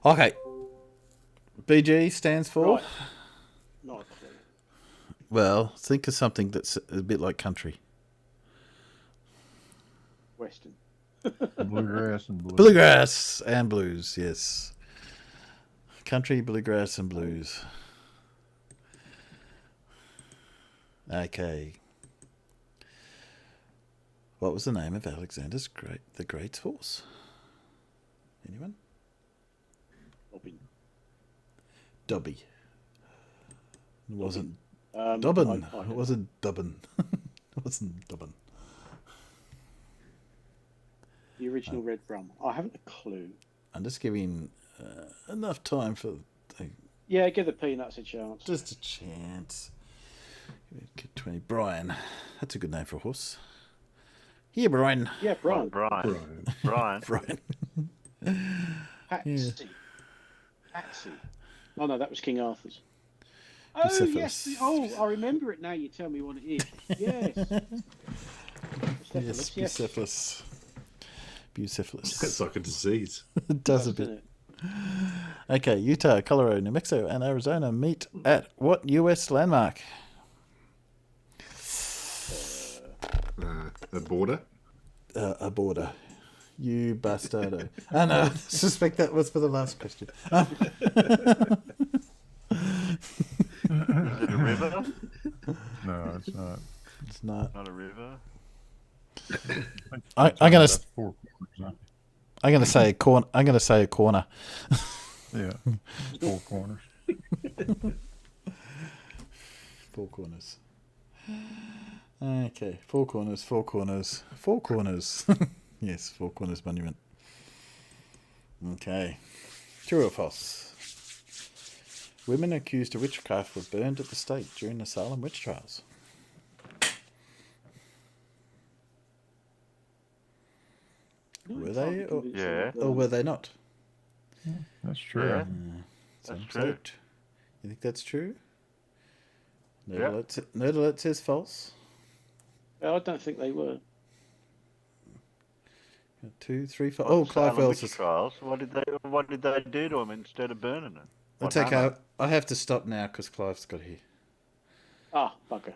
Speaker 4: Okay. BG stands for?
Speaker 3: Right. Not a clue.
Speaker 4: Well, think of something that's a bit like country.
Speaker 3: Western.
Speaker 6: Bluegrass and blues.
Speaker 4: Bluegrass and blues, yes. Country, bluegrass, and blues. Okay. What was the name of Alexander's the Great's horse? Anyone?
Speaker 3: Robin.
Speaker 4: Dobby. It wasn't
Speaker 3: I
Speaker 4: Dobbin.
Speaker 3: don't
Speaker 4: It
Speaker 3: know.
Speaker 4: wasn't Dobbin. It wasn't Dobbin.
Speaker 3: The original Red Rum. I haven't a clue.
Speaker 4: I'm just giving enough time for
Speaker 3: Yeah, give the peanuts a chance.
Speaker 4: just a chance. Give 20. Brian. That's a good name for a horse. Here, Brian.
Speaker 3: Yeah, Brian.
Speaker 1: Brian.
Speaker 4: Brian.
Speaker 3: Patsy. Patsy. Oh no, that was King Arthur's. Oh
Speaker 4: Bucephalus.
Speaker 3: yes. Oh, I remember it now. You tell me what it is. Yes.
Speaker 4: Yes,
Speaker 3: Bucephalus,
Speaker 4: Bucephalus. Bucephalus.
Speaker 5: That's like a disease.
Speaker 4: It does a
Speaker 3: Doesn't
Speaker 4: bit.
Speaker 3: it?
Speaker 4: Okay, Utah, Colorado, New Mexico, and Arizona meet at what U.S. landmark?
Speaker 5: A border.
Speaker 4: A border. You bastardo. Oh, no, I suspect that was for the last question.
Speaker 1: Is it a river?
Speaker 6: No, it's not.
Speaker 4: It's not.
Speaker 1: Not a river.
Speaker 4: I'm gonna.
Speaker 6: That's 4 corners, huh?
Speaker 4: I'm gonna say a corner. I'm gonna say a corner.
Speaker 6: Yeah, 4 corners.
Speaker 4: 4 corners. Okay, 4 corners. 4 corners. 4 corners. Yes, 4 corners monument. Okay. True or false? Women accused of witchcraft were burned at the stake during the Salem witch trials. Were they, or were they not?
Speaker 6: That's true.
Speaker 1: Yeah.
Speaker 4: Some
Speaker 1: That's
Speaker 4: say
Speaker 1: true.
Speaker 4: it. You think that's true?
Speaker 1: Yeah.
Speaker 4: Nerd Alert says false.
Speaker 3: I don't think they were.
Speaker 4: 2, 3, 4. Oh, Clive
Speaker 1: Salem
Speaker 4: Wells
Speaker 1: witch
Speaker 4: is.
Speaker 1: trials. What did they do to him instead of burning it?
Speaker 4: That's
Speaker 1: What
Speaker 4: okay.
Speaker 1: hammer?
Speaker 4: I have to stop now because Clive's got here.
Speaker 3: Ah, bugger.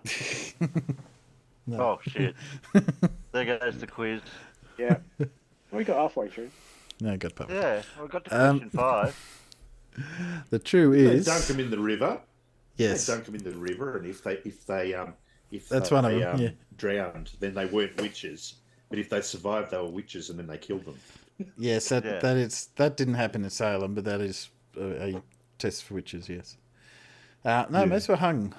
Speaker 4: No.
Speaker 1: Oh shit! There goes the quiz.
Speaker 3: Yeah. We got halfway through.
Speaker 4: No, got published.
Speaker 1: Yeah, we got to question 5.
Speaker 4: The true
Speaker 5: They
Speaker 4: is.
Speaker 5: dunk them in the river.
Speaker 4: Yes.
Speaker 5: They dunk them in the river, and if
Speaker 4: That's
Speaker 5: they,
Speaker 4: one of them, yeah.
Speaker 5: drowned, then they weren't witches. But if they survived, they were witches, and then they killed them.
Speaker 4: Yes, that
Speaker 1: Yeah.
Speaker 4: that didn't happen in Salem, but that is a test for witches. Yes. No,
Speaker 5: Yeah.
Speaker 4: most were hung,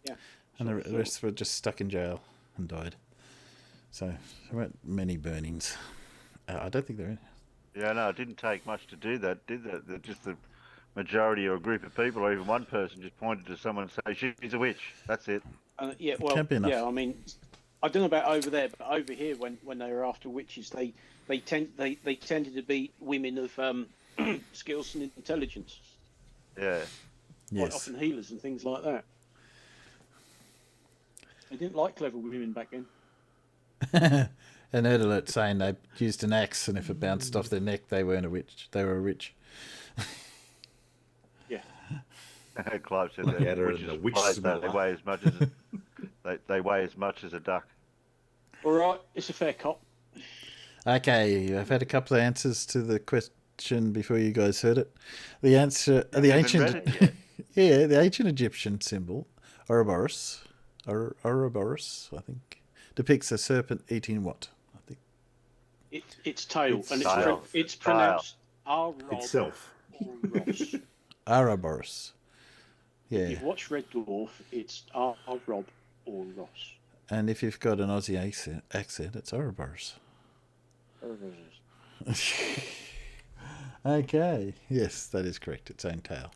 Speaker 3: Yeah.
Speaker 4: and the rest were just stuck in jail and died. So there weren't many burnings. I don't think there.
Speaker 1: Yeah, no, it didn't take much to do that, did it? Just the majority or a group of people, or even one person, just pointed to someone and say, "She's a witch." That's it.
Speaker 3: Yeah, well,
Speaker 4: Can't be enough.
Speaker 3: yeah. I mean, I don't know about over there, but over here, when they were after witches, they tended to be women of skills and intelligence,
Speaker 1: Yeah.
Speaker 3: quite
Speaker 4: Yes.
Speaker 3: often healers and things like that. They didn't like clever women back then.
Speaker 4: An Nerd Alert saying they used an axe, and if it bounced off their neck, they weren't a witch. They were a witch.
Speaker 3: Yeah.
Speaker 1: Clive said
Speaker 5: Look
Speaker 1: that
Speaker 5: at her
Speaker 1: witches
Speaker 5: and the witch
Speaker 1: they
Speaker 5: smeller.
Speaker 1: weigh as much as they weigh as much as a duck.
Speaker 3: All right, it's a fair cop.
Speaker 4: Okay, I've had a couple of answers to the question before you guys heard it. The answer, the
Speaker 1: Haven't
Speaker 4: ancient,
Speaker 1: read it yet.
Speaker 4: yeah, the ancient Egyptian symbol, Ouroboros, Ouroboros, I think, depicts a serpent eating what? I think.
Speaker 3: Its tail,
Speaker 5: Its
Speaker 3: and
Speaker 1: tail.
Speaker 3: it's pronounced Ouroboros.
Speaker 5: Itself.
Speaker 4: Ouroboros. Yeah,
Speaker 3: You've watched Red Dwarf. It's Rob or Ross.
Speaker 4: and if you've got an Aussie accent, it's Ouroboros. Okay, yes, that is correct. Its own tail.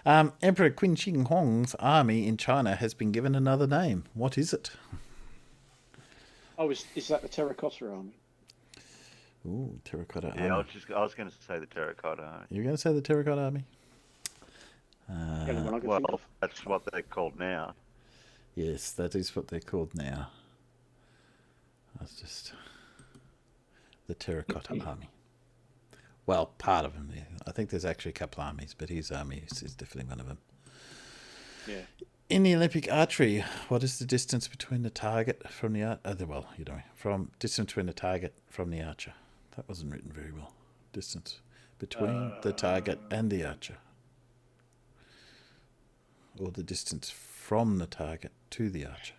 Speaker 4: Emperor Qin Shi Huang's army in China has been given another name. What is it?
Speaker 3: Oh, is that the Terracotta Army?
Speaker 4: Ooh, terracotta
Speaker 1: Yeah,
Speaker 4: army.
Speaker 1: I was going to say the terracotta.
Speaker 4: You're going to say the terracotta army?
Speaker 3: The only one I can think
Speaker 1: Well,
Speaker 3: of.
Speaker 1: that's what they're called now.
Speaker 4: Yes, that is what they're called now. That's just the terracotta army. Well, part of them. Yeah. I think there's actually a couple of armies, but his army is definitely one of them.
Speaker 3: Yeah.
Speaker 4: In the Olympic archery, what is the distance between the target from the from distance between the target from the archer? That wasn't written very well. Distance between the target and the archer, or the distance from the target to the archer.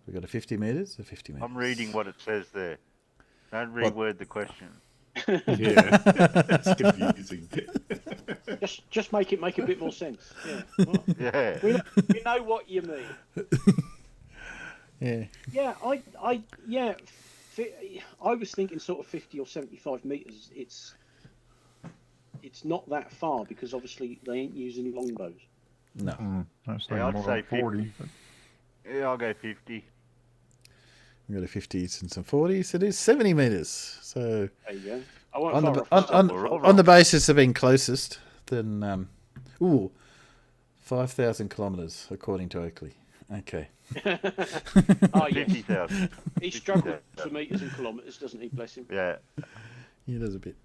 Speaker 4: We got a 50 meters or 50 meters.
Speaker 1: I'm reading what it says there. Don't reword the question.
Speaker 5: Yeah, it's confusing.
Speaker 3: Just make it make a bit more sense. Yeah. Well,
Speaker 1: Yeah.
Speaker 3: we know what you mean.
Speaker 4: Yeah.
Speaker 3: Yeah, I was thinking sort of 50 or 75 meters. It's not that far because obviously they ain't using longbows.
Speaker 4: No.
Speaker 6: I was
Speaker 1: Yeah,
Speaker 6: thinking
Speaker 1: I'd
Speaker 6: more
Speaker 1: say
Speaker 6: like 40.
Speaker 1: 50. Yeah, I'll go 50.
Speaker 4: We got a 50s and some 40s. It is 70 meters. So
Speaker 3: There you go. I won't
Speaker 4: on
Speaker 3: fire
Speaker 4: the
Speaker 3: off myself.
Speaker 4: on the basis of being closest, then 5,000 kilometers according to Oakley. Okay.
Speaker 3: Oh, yes.
Speaker 1: 50,000.
Speaker 3: He struggles for meters and kilometers, doesn't he? Bless him.
Speaker 1: Yeah.
Speaker 4: He does a bit.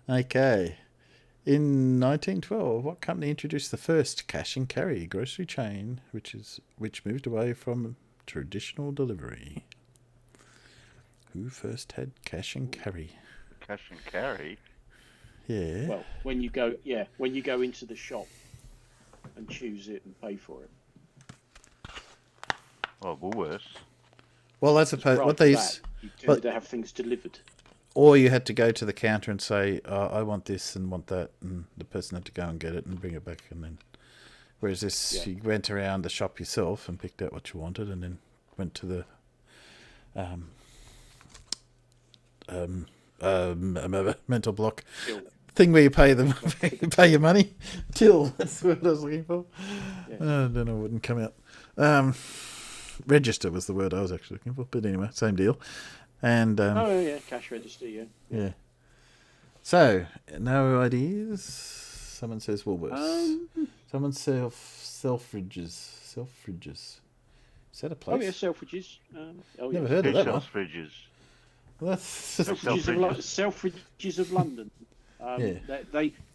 Speaker 4: Okay. In 1912, what company introduced the first cash and carry grocery chain, which moved away from traditional delivery? Who first had cash and carry?
Speaker 1: Cash and carry.
Speaker 4: Yeah.
Speaker 3: Well, when you go into the shop and choose it and pay for it.
Speaker 1: Oh, Woolworths.
Speaker 4: Well, I suppose
Speaker 3: Prior
Speaker 4: what
Speaker 3: to
Speaker 4: they
Speaker 3: that, you tended to have things delivered.
Speaker 4: or you had to go to the counter and say, I want this and want that, and the person had to go and get it and bring it back, and then. Whereas this, you went around the shop yourself and picked out what you wanted, and then went to the mental block
Speaker 3: Till.
Speaker 4: thing where you pay them, pay your money. Till, that's the word I was looking for.
Speaker 3: Yeah.
Speaker 4: I don't know, it wouldn't come out. Register was the word I was actually looking for, but anyway, same deal. And
Speaker 3: Oh yeah, cash register. Yeah.
Speaker 4: yeah. So, no ideas. Someone says Woolworths. Someone Selfridges. Selfridges. Is that a place?
Speaker 3: Oh yeah, Selfridges.
Speaker 4: Never heard of that one.
Speaker 1: Selfridges.
Speaker 4: Well, that's
Speaker 3: Selfridges of London.
Speaker 4: Yeah.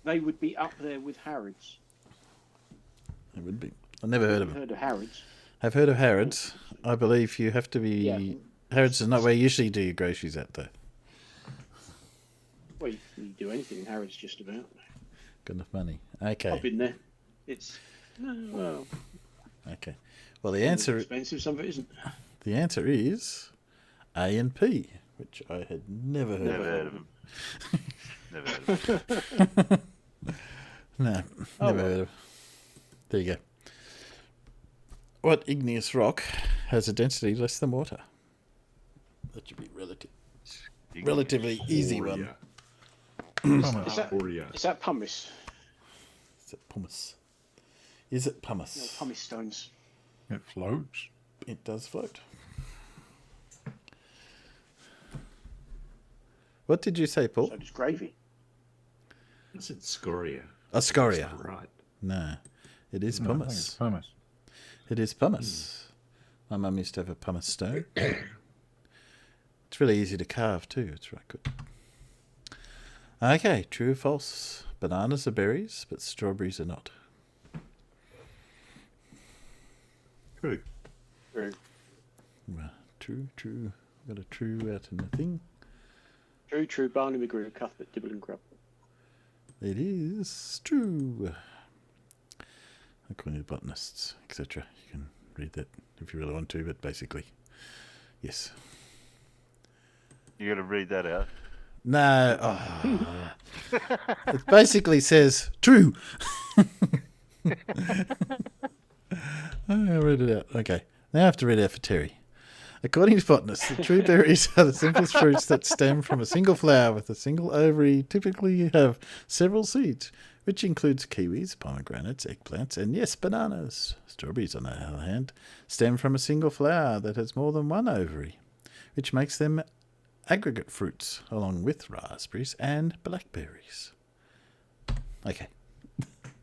Speaker 3: They would be up there with Harrods.
Speaker 4: It would be. I've never heard of them.
Speaker 3: Heard of Harrods?
Speaker 4: I've heard of Harrods. I believe you have to be.
Speaker 3: Yeah.
Speaker 4: Harrods is not where you usually do your groceries at, though.
Speaker 3: Well, you can do anything in Harrods just about.
Speaker 4: Got enough money. Okay.
Speaker 3: I've been there. It's well.
Speaker 4: Okay. Well, the
Speaker 3: Some of
Speaker 4: answer
Speaker 3: it's expensive, some of it isn't.
Speaker 4: the answer is A and P, which I had never heard
Speaker 1: Never
Speaker 4: of.
Speaker 1: heard of them. Never heard of them.
Speaker 4: No, never heard of. There you go. What igneous rock has a density less than water? That should be relatively easy one.
Speaker 3: Is that pumice?
Speaker 4: Is it pumice? Is it pumice?
Speaker 3: No, pumice stones.
Speaker 6: It floats.
Speaker 4: It does float. What did you say, Paul?
Speaker 3: So does gravy.
Speaker 5: I said scoria.
Speaker 4: A scoria.
Speaker 5: That's not right.
Speaker 4: No, it is
Speaker 6: No, I think it's
Speaker 4: pumice.
Speaker 6: pumice.
Speaker 4: It is pumice. My mum used to have a pumice stone. It's really easy to carve too. It's right good. Okay, true or false? Bananas are berries, but strawberries are not.
Speaker 5: True.
Speaker 3: True.
Speaker 4: Well, true. Got a true out in the thing.
Speaker 3: True. Barney McGrew, Cuthbert, Dibble and Grub.
Speaker 4: It is true. According to botanists, etc. You can read that if you really want to, but basically, yes.
Speaker 1: You got to read that out.
Speaker 4: No. Oh. It basically says true. I read it out. Okay. Now I have to read it out for Terry. According to botanists, the true berries are the simplest fruits that stem from a single flower with a single ovary. Typically, you have several seeds, which includes kiwis, pomegranates, eggplants, and yes, bananas. Strawberries, on the other hand, stem from a single flower that has more than one ovary, which makes them aggregate fruits, along with raspberries and blackberries. Okay.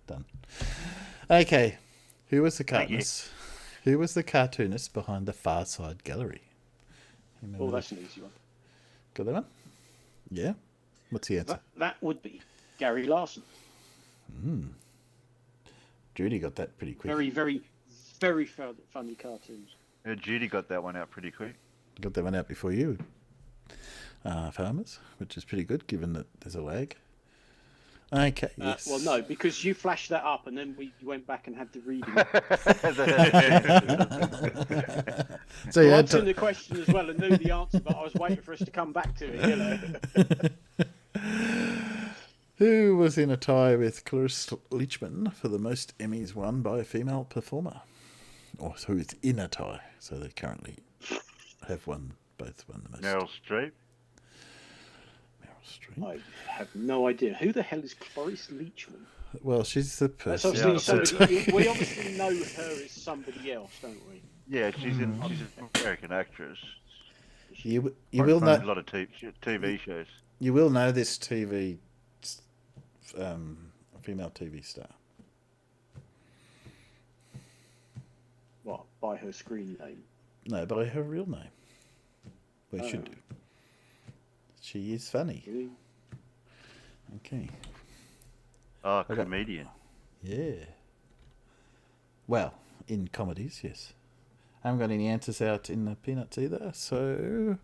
Speaker 4: Done. Okay. Who was the cartoonist? Who was the cartoonist behind the Far Side Gallery?
Speaker 3: Oh, that's an easy one.
Speaker 4: Got that one? Yeah. What's the answer?
Speaker 3: That would be Gary Larson.
Speaker 4: Judy got that pretty quick.
Speaker 3: Very funny cartoons.
Speaker 1: Yeah, Judy got that one out pretty quick.
Speaker 4: Got that one out before you. Farmers, which is pretty good given that there's a lag. Okay, yes.
Speaker 3: Well, no, because you flashed that up and then we went back and had to read it.
Speaker 4: So you
Speaker 3: I
Speaker 4: had
Speaker 3: answered
Speaker 4: to...
Speaker 3: the question as well and knew the answer, but I was waiting for us to come back to it,
Speaker 4: Who was in a tie with Clarice Leachman for the most Emmys won by a female performer? Or who is in a tie, so they currently have both won the most.
Speaker 1: Meryl Streep.
Speaker 4: Meryl Streep.
Speaker 3: I have no idea. Who the hell is Clarice Leachman?
Speaker 4: Well, she's the
Speaker 3: That's
Speaker 4: person.
Speaker 3: obviously somebody, we obviously know her as somebody else, don't we?
Speaker 1: Yeah, she's an American actress.
Speaker 4: You will
Speaker 1: A
Speaker 4: know.
Speaker 1: lot of TV shows.
Speaker 4: You will know this TV, female TV star.
Speaker 3: What, by her screen name?
Speaker 4: No, by her real name. We
Speaker 3: Oh.
Speaker 4: should do. She is funny.
Speaker 3: Really?
Speaker 4: Okay.
Speaker 1: Oh,
Speaker 4: Okay.
Speaker 1: comedian.
Speaker 4: Yeah. Well, in comedies, yes. I haven't got any answers out in the Peanuts either, so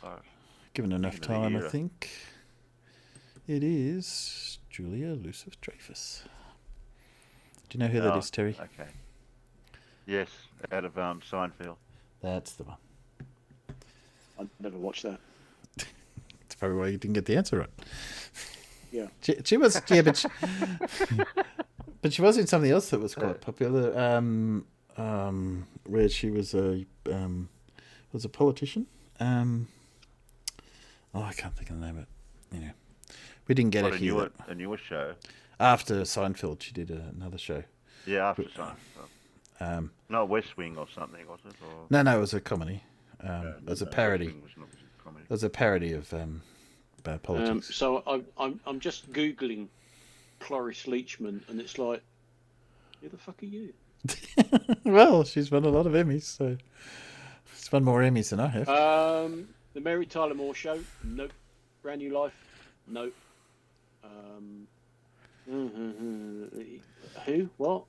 Speaker 1: Oh,
Speaker 4: given enough
Speaker 1: Thinking of the
Speaker 4: time, I
Speaker 1: era.
Speaker 4: think it is Julia Louis-Dreyfus. Do you know who that
Speaker 1: oh,
Speaker 4: is, Terry?
Speaker 1: Okay. Yes, out of Seinfeld.
Speaker 4: That's the one.
Speaker 3: I never watched that.
Speaker 4: That's probably why you didn't get the answer right.
Speaker 3: Yeah.
Speaker 4: She was, yeah, but but she was in something else that was quite popular. Where she was a politician. Oh, I can't think of the name of it. Yeah, we didn't get
Speaker 1: What,
Speaker 4: it here.
Speaker 1: a newer show.
Speaker 4: After Seinfeld, she did another show.
Speaker 1: Yeah, after Seinfeld. Not West Wing or something, was it? Or
Speaker 4: No, it was a comedy. It was a parody.
Speaker 1: West Wing was not a comedy.
Speaker 4: It was a parody of politics.
Speaker 3: So I'm just googling Cloris Leachman, and it's like, who the fuck are you?
Speaker 4: Well, she's won a lot of Emmys, so she's won more Emmys than I have.
Speaker 3: The Mary Tyler Moore Show, nope. Brand New Life, nope. Who? What?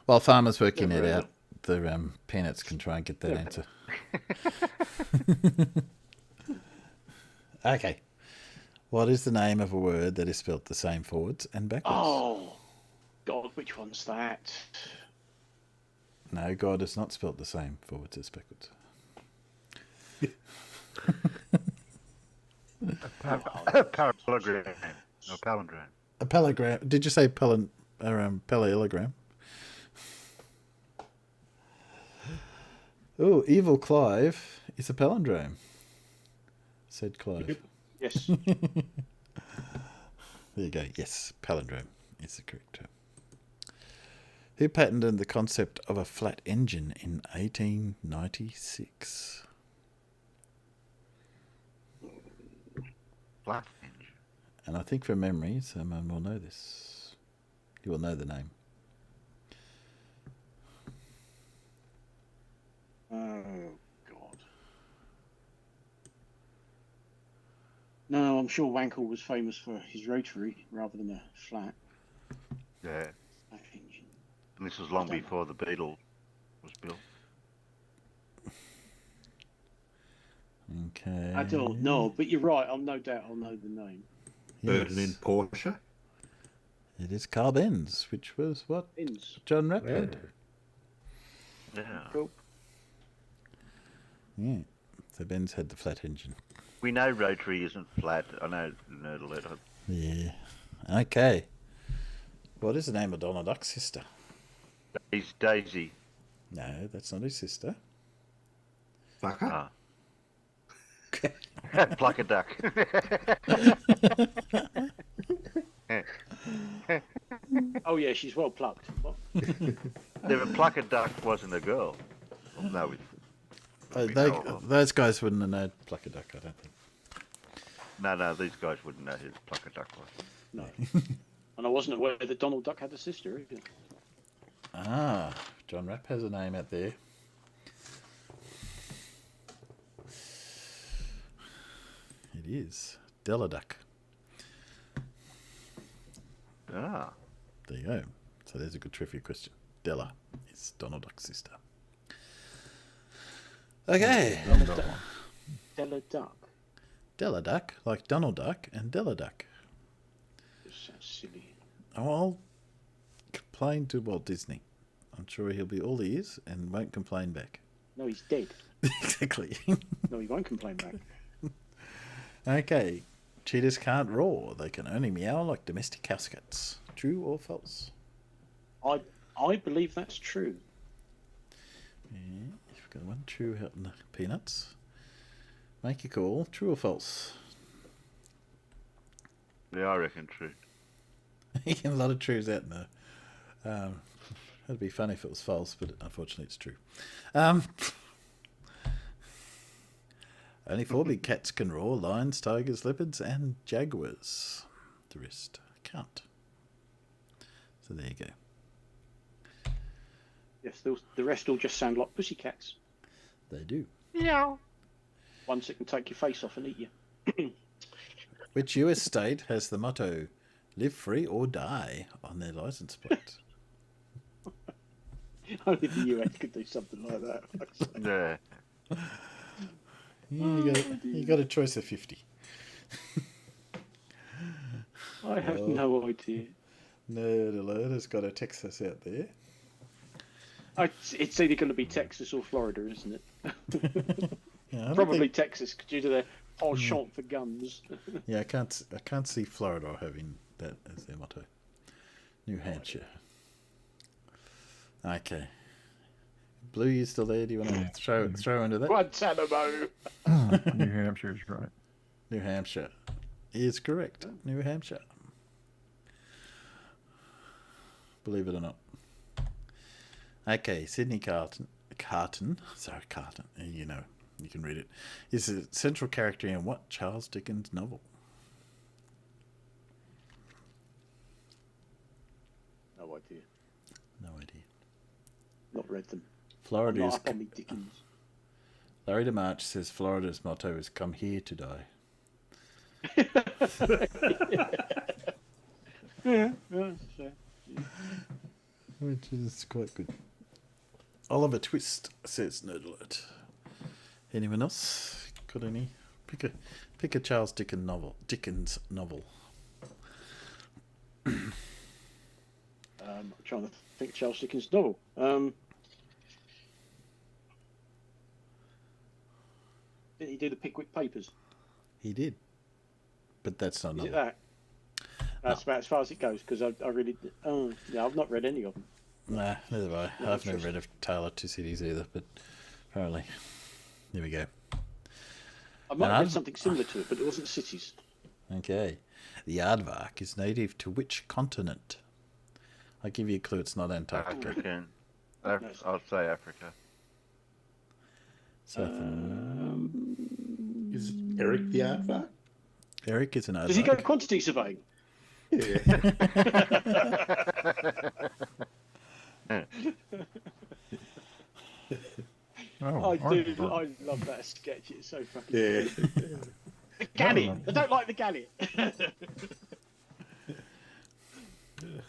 Speaker 4: While Farmer's working it out, the Peanuts can try and get that answer. Okay. What is the name of a word that is spelt the same forwards and backwards?
Speaker 3: Oh, God, which one's that?
Speaker 4: No, God is not spelt the same forwards as backwards.
Speaker 1: Parallelogram. No, palindrome.
Speaker 4: A palindrome. Did you say parallelogram? Oh, Evil Clive is a palindrome, said Clive.
Speaker 3: Yes.
Speaker 4: There you go. Yes, palindrome is the correct term. Who patented the concept of a flat engine in 1896?
Speaker 1: Flat engine.
Speaker 4: And I think from memory, someone will know this. You will know the name.
Speaker 3: Oh, God. No, I'm sure Wankel was famous for his rotary rather than a flat
Speaker 1: Yeah.
Speaker 3: engine.
Speaker 1: And this was long before the Beetle was built.
Speaker 4: Okay.
Speaker 3: I don't know, but you're right. I'll no doubt I'll know the name.
Speaker 5: Ferdinand Porsche.
Speaker 4: It is Carl Benz, which was what
Speaker 3: Inns.
Speaker 4: John Rapp had.
Speaker 1: Yeah.
Speaker 3: Cool.
Speaker 4: Yeah. So Benz had the flat engine.
Speaker 1: We know rotary isn't flat. I know Nerdle.
Speaker 4: Yeah. Okay. What is the name of Donald Duck's sister?
Speaker 1: He's Daisy.
Speaker 4: No, that's not his sister.
Speaker 5: Fucker.
Speaker 1: Ah. Pluck a duck.
Speaker 3: Oh yeah, she's well plucked. What?
Speaker 1: The Pluck a duck wasn't a girl. Well, no,
Speaker 4: Those guys wouldn't have known Pluck a Duck, I don't think.
Speaker 1: no, these guys wouldn't know who Pluck a duck was.
Speaker 3: No. And I wasn't aware that Donald Duck had a sister either.
Speaker 4: Ah, John Rapp has a name out there. It is Della Duck.
Speaker 1: Ah.
Speaker 4: There you go. So there's a good trivia question. Della is Donald Duck's sister. Okay.
Speaker 3: Della Duck.
Speaker 4: Della Duck, like Donald Duck and Della Duck.
Speaker 3: This sounds silly.
Speaker 4: Oh, I'll complain to Walt Disney. I'm sure he'll be all ears and won't complain back.
Speaker 3: No, he's dead.
Speaker 4: Exactly.
Speaker 3: No, he won't complain back.
Speaker 4: Okay. Cheetahs can't roar. They can only meow like domestic house cats. True or false?
Speaker 3: I believe that's true.
Speaker 4: Yeah, you've got one true out in the Peanuts. Make your call. True or false?
Speaker 1: Yeah, I reckon true.
Speaker 4: You get a lot of trues out in the... it'd be funny if it was false, but unfortunately it's true. Only 4 big cats can roar: lions, tigers, leopards, and jaguars. The rest can't. So there you go.
Speaker 3: Yes, the rest all just sound like pussycats.
Speaker 4: They do.
Speaker 3: Yeah. Ones that can take your face off and eat you.
Speaker 4: Which US state has the motto, live free or die on their license plate.
Speaker 3: Only the US could do something like that.
Speaker 1: Yeah.
Speaker 4: You got a choice of 50.
Speaker 3: I have no idea.
Speaker 4: Nerd Alert has got a Texas out there.
Speaker 3: It's either going to be Texas or Florida, isn't it?
Speaker 4: Yeah, I don't
Speaker 3: Probably
Speaker 4: think-
Speaker 3: Texas due to their penchant for guns.
Speaker 4: Yeah, I can't see Florida having that as their motto. New Hampshire. Okay. Blue, you still there? Do you want to throw into that?
Speaker 3: Guantanamo.
Speaker 6: New Hampshire's right.
Speaker 4: New Hampshire is correct. New Hampshire. Believe it or not. Okay, Sydney Carton. You know, you can read it. Is a central character in what Charles Dickens novel?
Speaker 3: No idea.
Speaker 4: No idea.
Speaker 3: Not read them.
Speaker 4: Florida
Speaker 3: Not
Speaker 4: is.
Speaker 3: up on me Dickens.
Speaker 4: Larry DeMarch says Florida's motto is "Come here to die."
Speaker 3: Yeah,
Speaker 4: Which is quite good. Oliver Twist says Nerd Alert. Anyone else got any? Pick a Charles Dickens novel.
Speaker 3: I'm trying to think Charles Dickens' novel. Did he do the Pickwick Papers?
Speaker 4: He did, but that's not
Speaker 3: Is
Speaker 4: novel.
Speaker 3: it that? That's about as far as it goes, because I really... Oh, yeah, I've not read any of them.
Speaker 4: Nah, neither have I.
Speaker 3: No
Speaker 4: I've never
Speaker 3: interest.
Speaker 4: read of Tale of Two Cities either, but apparently, there we go.
Speaker 3: I might
Speaker 4: And
Speaker 3: have read
Speaker 4: I've-
Speaker 3: something similar to it, but it wasn't cities.
Speaker 4: Okay, the aardvark is native to which continent? I give you a clue. It's not Antarctica.
Speaker 1: African. I'll say Africa.
Speaker 4: South
Speaker 5: Is Eric the aardvark?
Speaker 4: Eric is an aardvark.
Speaker 3: Does he go quantity surveying?
Speaker 5: Yeah.
Speaker 6: Oh,
Speaker 3: I
Speaker 6: Orangeburg.
Speaker 3: do. I love that sketch. It's so fucking
Speaker 5: Yeah.
Speaker 3: funny. The Galliot. I don't like the Galliot.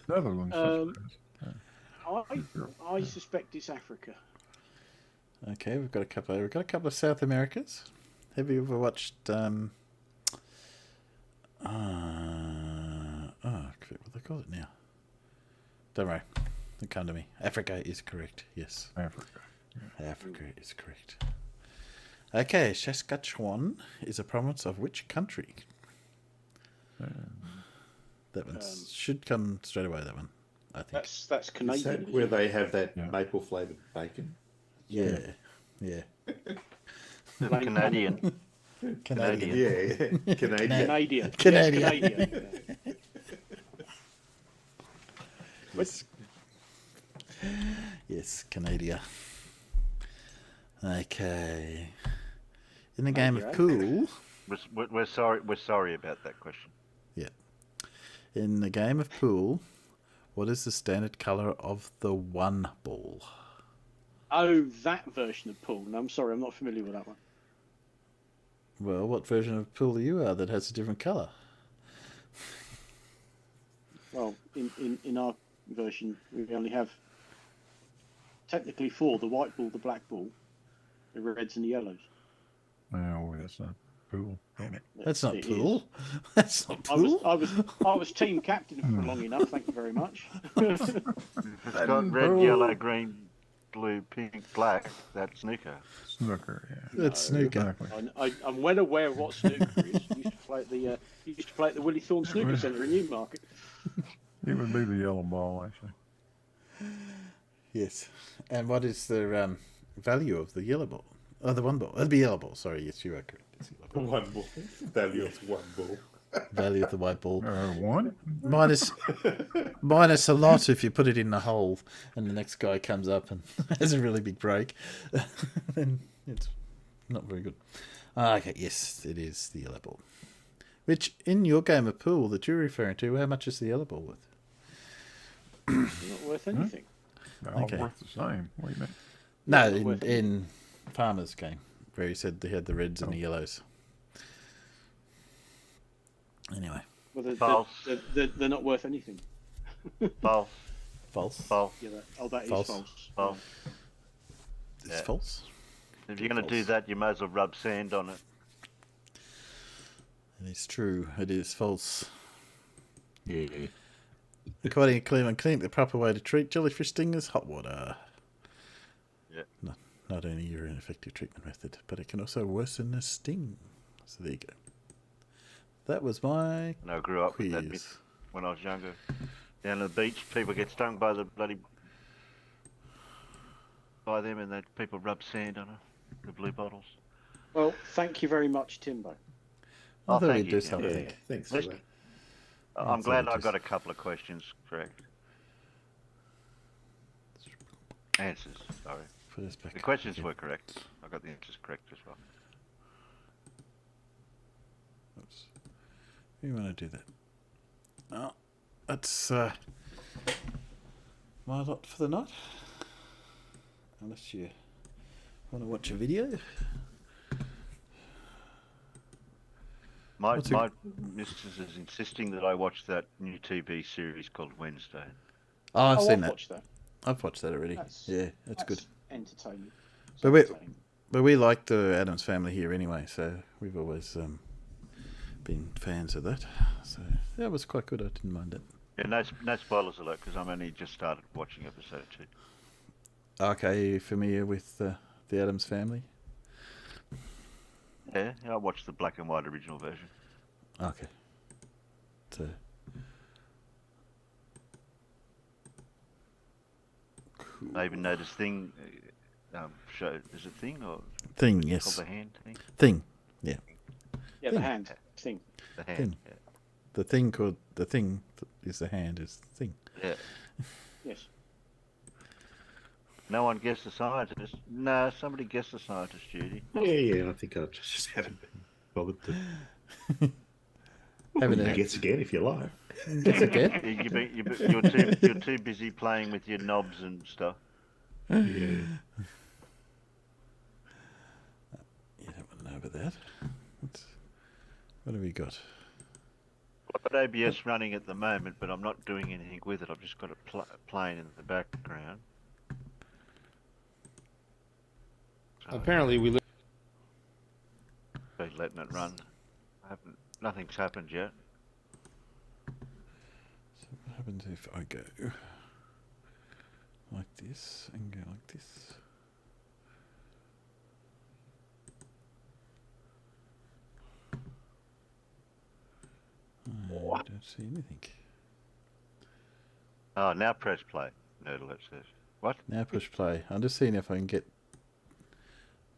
Speaker 6: Netherlands.
Speaker 3: I suspect it's Africa.
Speaker 4: Okay, we've got a couple of South Americas. Have you ever watched what they call it now? Don't worry, it'll come to me. Africa is correct. Yes,
Speaker 6: Africa.
Speaker 4: Africa is correct. Okay, Saskatchewan is a province of which country? That one should come straight away. That one, I think.
Speaker 3: That's
Speaker 5: Is
Speaker 3: Canadian.
Speaker 5: that where they have that
Speaker 6: Yeah.
Speaker 5: maple flavoured bacon?
Speaker 4: Yeah.
Speaker 1: Canadian.
Speaker 4: Canadian.
Speaker 5: Yeah, Canadian.
Speaker 3: Canadian.
Speaker 4: Canadian.
Speaker 3: Yes, Canadian. Yeah.
Speaker 4: Yes. Yes, Canada. Okay. In the game of
Speaker 3: Okay.
Speaker 4: pool,
Speaker 1: We're sorry. We're sorry about that question.
Speaker 4: in the game of pool, what is the standard color of the one ball?
Speaker 3: Oh, that version of pool. No, I'm sorry, I'm not familiar with that one.
Speaker 4: Well, what version of pool you are that has a different color?
Speaker 3: Well, in our version, we only have technically four: the white ball, the black ball, the reds, and the yellows.
Speaker 6: No, that's not cool. Damn it.
Speaker 4: That's not
Speaker 3: It is.
Speaker 4: pool. That's not
Speaker 3: I was,
Speaker 4: pool.
Speaker 3: I was team captain for long enough. Thank you very much.
Speaker 1: If it's got red, yellow, green, blue, pink, black, that's snooker.
Speaker 6: Snooker, yeah.
Speaker 4: That's snooker.
Speaker 6: Exactly.
Speaker 3: I'm well aware of what snooker is. Used to play at the Willie Thorne Snooker Centre in Newmarket.
Speaker 6: It would be the yellow ball, actually.
Speaker 4: Yes. And what is the value of the yellow ball? Oh, the one ball. It'd be yellow ball. Sorry, yes, you are correct. It's yellow ball.
Speaker 5: One ball. Value of one ball.
Speaker 4: Value of the white ball.
Speaker 6: One?
Speaker 4: Minus a lot if you put it in the hole and the next guy comes up and has a really big break. Then it's not very good. Okay, yes, it is the yellow ball. Which, in your game of pool that you're referring to, how much is the yellow ball worth?
Speaker 3: Not worth anything.
Speaker 6: They're all
Speaker 4: Okay.
Speaker 6: worth the same. What do you mean?
Speaker 4: No,
Speaker 3: not worth
Speaker 4: in Farmer's game, where he said they had the reds and the yellows. Anyway,
Speaker 3: Well,
Speaker 1: False.
Speaker 3: they're not worth anything.
Speaker 1: False.
Speaker 4: False.
Speaker 1: False.
Speaker 3: Yeah, that is
Speaker 4: False.
Speaker 3: false.
Speaker 1: False.
Speaker 4: It's
Speaker 1: Yeah.
Speaker 4: false.
Speaker 1: If you're going to do
Speaker 4: False.
Speaker 1: that, you may as well rub sand on it.
Speaker 4: It is true. It is false.
Speaker 5: Yeah.
Speaker 4: According to Cleveland Clinic, the proper way to treat jellyfish sting is hot water.
Speaker 1: Yeah.
Speaker 4: Not only are an effective treatment method, but it can also worsen the sting. So there you go. That was my
Speaker 1: And I grew up
Speaker 4: quiz.
Speaker 1: with that myth when I was younger. Down at the beach, people get stung by them, and then people rub sand on the blue bottles.
Speaker 3: Well, thank you very much, Timbo.
Speaker 4: I
Speaker 1: Oh,
Speaker 4: thought
Speaker 1: thank
Speaker 4: we'd
Speaker 1: you,
Speaker 4: do
Speaker 1: Tim.
Speaker 5: Yeah,
Speaker 4: something.
Speaker 5: thanks for that.
Speaker 1: I'm
Speaker 4: That's
Speaker 1: glad
Speaker 4: all it
Speaker 1: I got
Speaker 4: is.
Speaker 1: a couple of questions correct. Answers, sorry.
Speaker 4: Put us back.
Speaker 1: The questions were correct. I got the answers correct as well.
Speaker 4: Oops. We want to do that. Oh, that's my lot for the night. Unless you want to watch a video.
Speaker 1: My
Speaker 4: What's
Speaker 1: missus is insisting that I watch that new TV series called Wednesday.
Speaker 4: Oh, I've seen that.
Speaker 3: Watched that.
Speaker 4: I've watched that already. Yeah, that's good.
Speaker 3: Entertaining. It's
Speaker 4: But we-
Speaker 3: entertaining.
Speaker 4: But we like the Addams Family here anyway, so we've always been fans of that. So that was quite good. I didn't mind it.
Speaker 1: Yeah, no spoilers alert because I'm only just started watching episode 2.
Speaker 4: Okay, are you familiar with the Addams Family?
Speaker 1: Yeah, I watched the black and white original version.
Speaker 4: Okay. So. Cool.
Speaker 1: I even noticed Thing show. Is it Thing or
Speaker 4: Thing,
Speaker 1: called
Speaker 4: yes.
Speaker 1: the hand thing?
Speaker 4: Thing, yeah.
Speaker 3: Yeah, the hand thing.
Speaker 1: The hand.
Speaker 4: Thing. The thing called the thing is the hand is the thing.
Speaker 1: Yeah.
Speaker 3: Yes.
Speaker 1: No one guessed the scientist. No, somebody guessed the scientist, Judy.
Speaker 5: Yeah. I think I just haven't been bothered to.
Speaker 4: Haven't
Speaker 5: You guess again if you like.
Speaker 4: Guess again.
Speaker 1: You're too busy playing with your knobs and stuff.
Speaker 5: Yeah.
Speaker 4: You don't want to know about that. What have we got?
Speaker 1: I've got OBS running at the moment, but I'm not doing anything with it. I've just got it playing in the background. So
Speaker 7: Apparently, we live.
Speaker 1: I've been letting it run. Nothing's happened yet.
Speaker 4: So what happens if I go like this and go like this? I don't see anything.
Speaker 1: Oh, now press play. Nerdle, it says. What?
Speaker 4: Now push play. I'm just seeing if I can get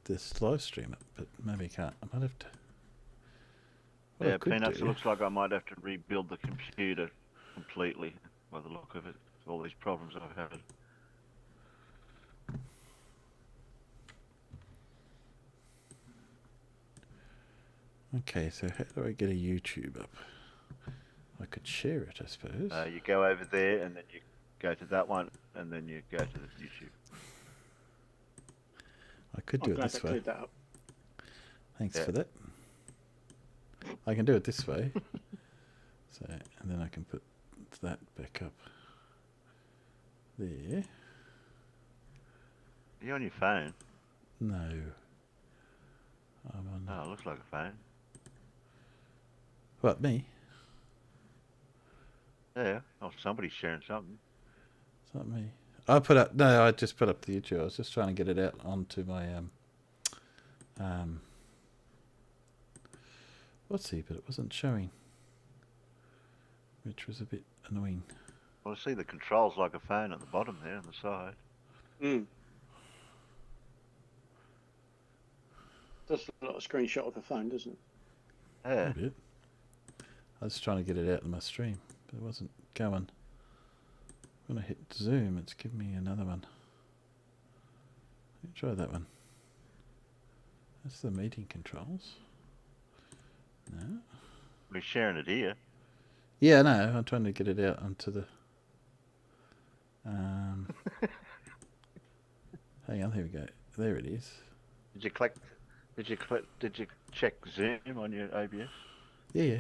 Speaker 4: this live stream up, but maybe I can't. I might have to. What I
Speaker 1: Yeah,
Speaker 4: could
Speaker 1: Peanuts,
Speaker 4: do-
Speaker 1: it looks like I might have to rebuild the computer completely by the look of it. All these problems I've had.
Speaker 4: Okay, so how do I get a YouTube up? I could share it, I suppose.
Speaker 1: You go over there and then you go to that one and then you go to the YouTube.
Speaker 4: I could
Speaker 3: I'm
Speaker 4: do it
Speaker 3: glad
Speaker 4: this
Speaker 3: I
Speaker 4: way.
Speaker 3: cleared that up.
Speaker 4: Thanks
Speaker 1: Yeah.
Speaker 4: for that. I can do it this way. So, and then I can put that back up there.
Speaker 1: Are you on your phone?
Speaker 4: No. I'm on.
Speaker 1: Oh, it looks like a phone.
Speaker 4: What, me?
Speaker 1: Yeah. Oh, somebody's sharing something.
Speaker 4: It's not me. I just put up the YouTube. I was just trying to get it out onto my what's he? But it wasn't showing, which was a bit annoying.
Speaker 1: Well, I see the controls like a phone at the bottom there on the side.
Speaker 3: Mm. Does look like a screenshot of a phone, doesn't it?
Speaker 1: Yeah.
Speaker 4: A bit. I was trying to get it out in my stream, but it wasn't going. When I hit zoom, it's giving me another one. Let me try that one. That's the meeting controls. No.
Speaker 1: We're sharing it here.
Speaker 4: Yeah, no, I'm trying to get it out onto the. Hang on, here we go. There it is.
Speaker 1: Did you check Zoom on your OBS?
Speaker 4: Yeah.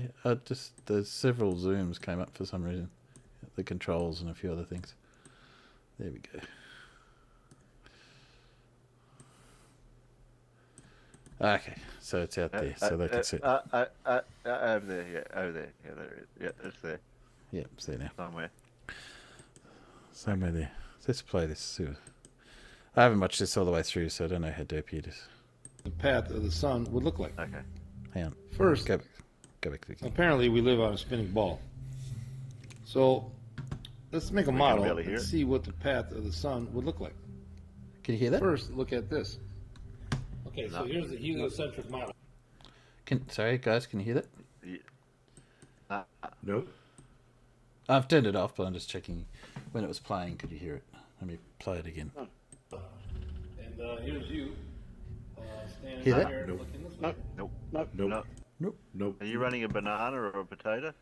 Speaker 4: There's several zooms came up for some reason. The controls and a few other things. There we go. Okay, so it's out there, so they can see it.
Speaker 1: Over there, yeah, over there. Yeah, there it is. Yeah, it's there.
Speaker 4: Yeah, it's there now.
Speaker 1: Somewhere.
Speaker 4: There. Let's play this. I haven't watched this all the way through, so I don't know how derpy it is.
Speaker 7: The path of the sun would look like.
Speaker 1: Okay.
Speaker 4: Hang on.
Speaker 7: First,
Speaker 4: Go back to the game.
Speaker 7: apparently we live on a spinning ball. So let's make a model
Speaker 1: barely hear
Speaker 7: and
Speaker 1: it.
Speaker 7: see what the path of the sun would look like.
Speaker 4: Can you hear that?
Speaker 7: First, look at this. Okay, so here's the heliocentric model.
Speaker 4: Sorry, guys, can you hear that?
Speaker 5: No.
Speaker 4: I've turned it off, but I'm just checking when it was playing. Could you hear it? Let me play it again.
Speaker 7: And here's you standing
Speaker 4: Hear that?
Speaker 7: here
Speaker 5: Nope.
Speaker 7: looking this way.
Speaker 1: Nope.
Speaker 5: Nope.
Speaker 1: Nope.
Speaker 5: Nope.
Speaker 1: Are you running a banana or a potato?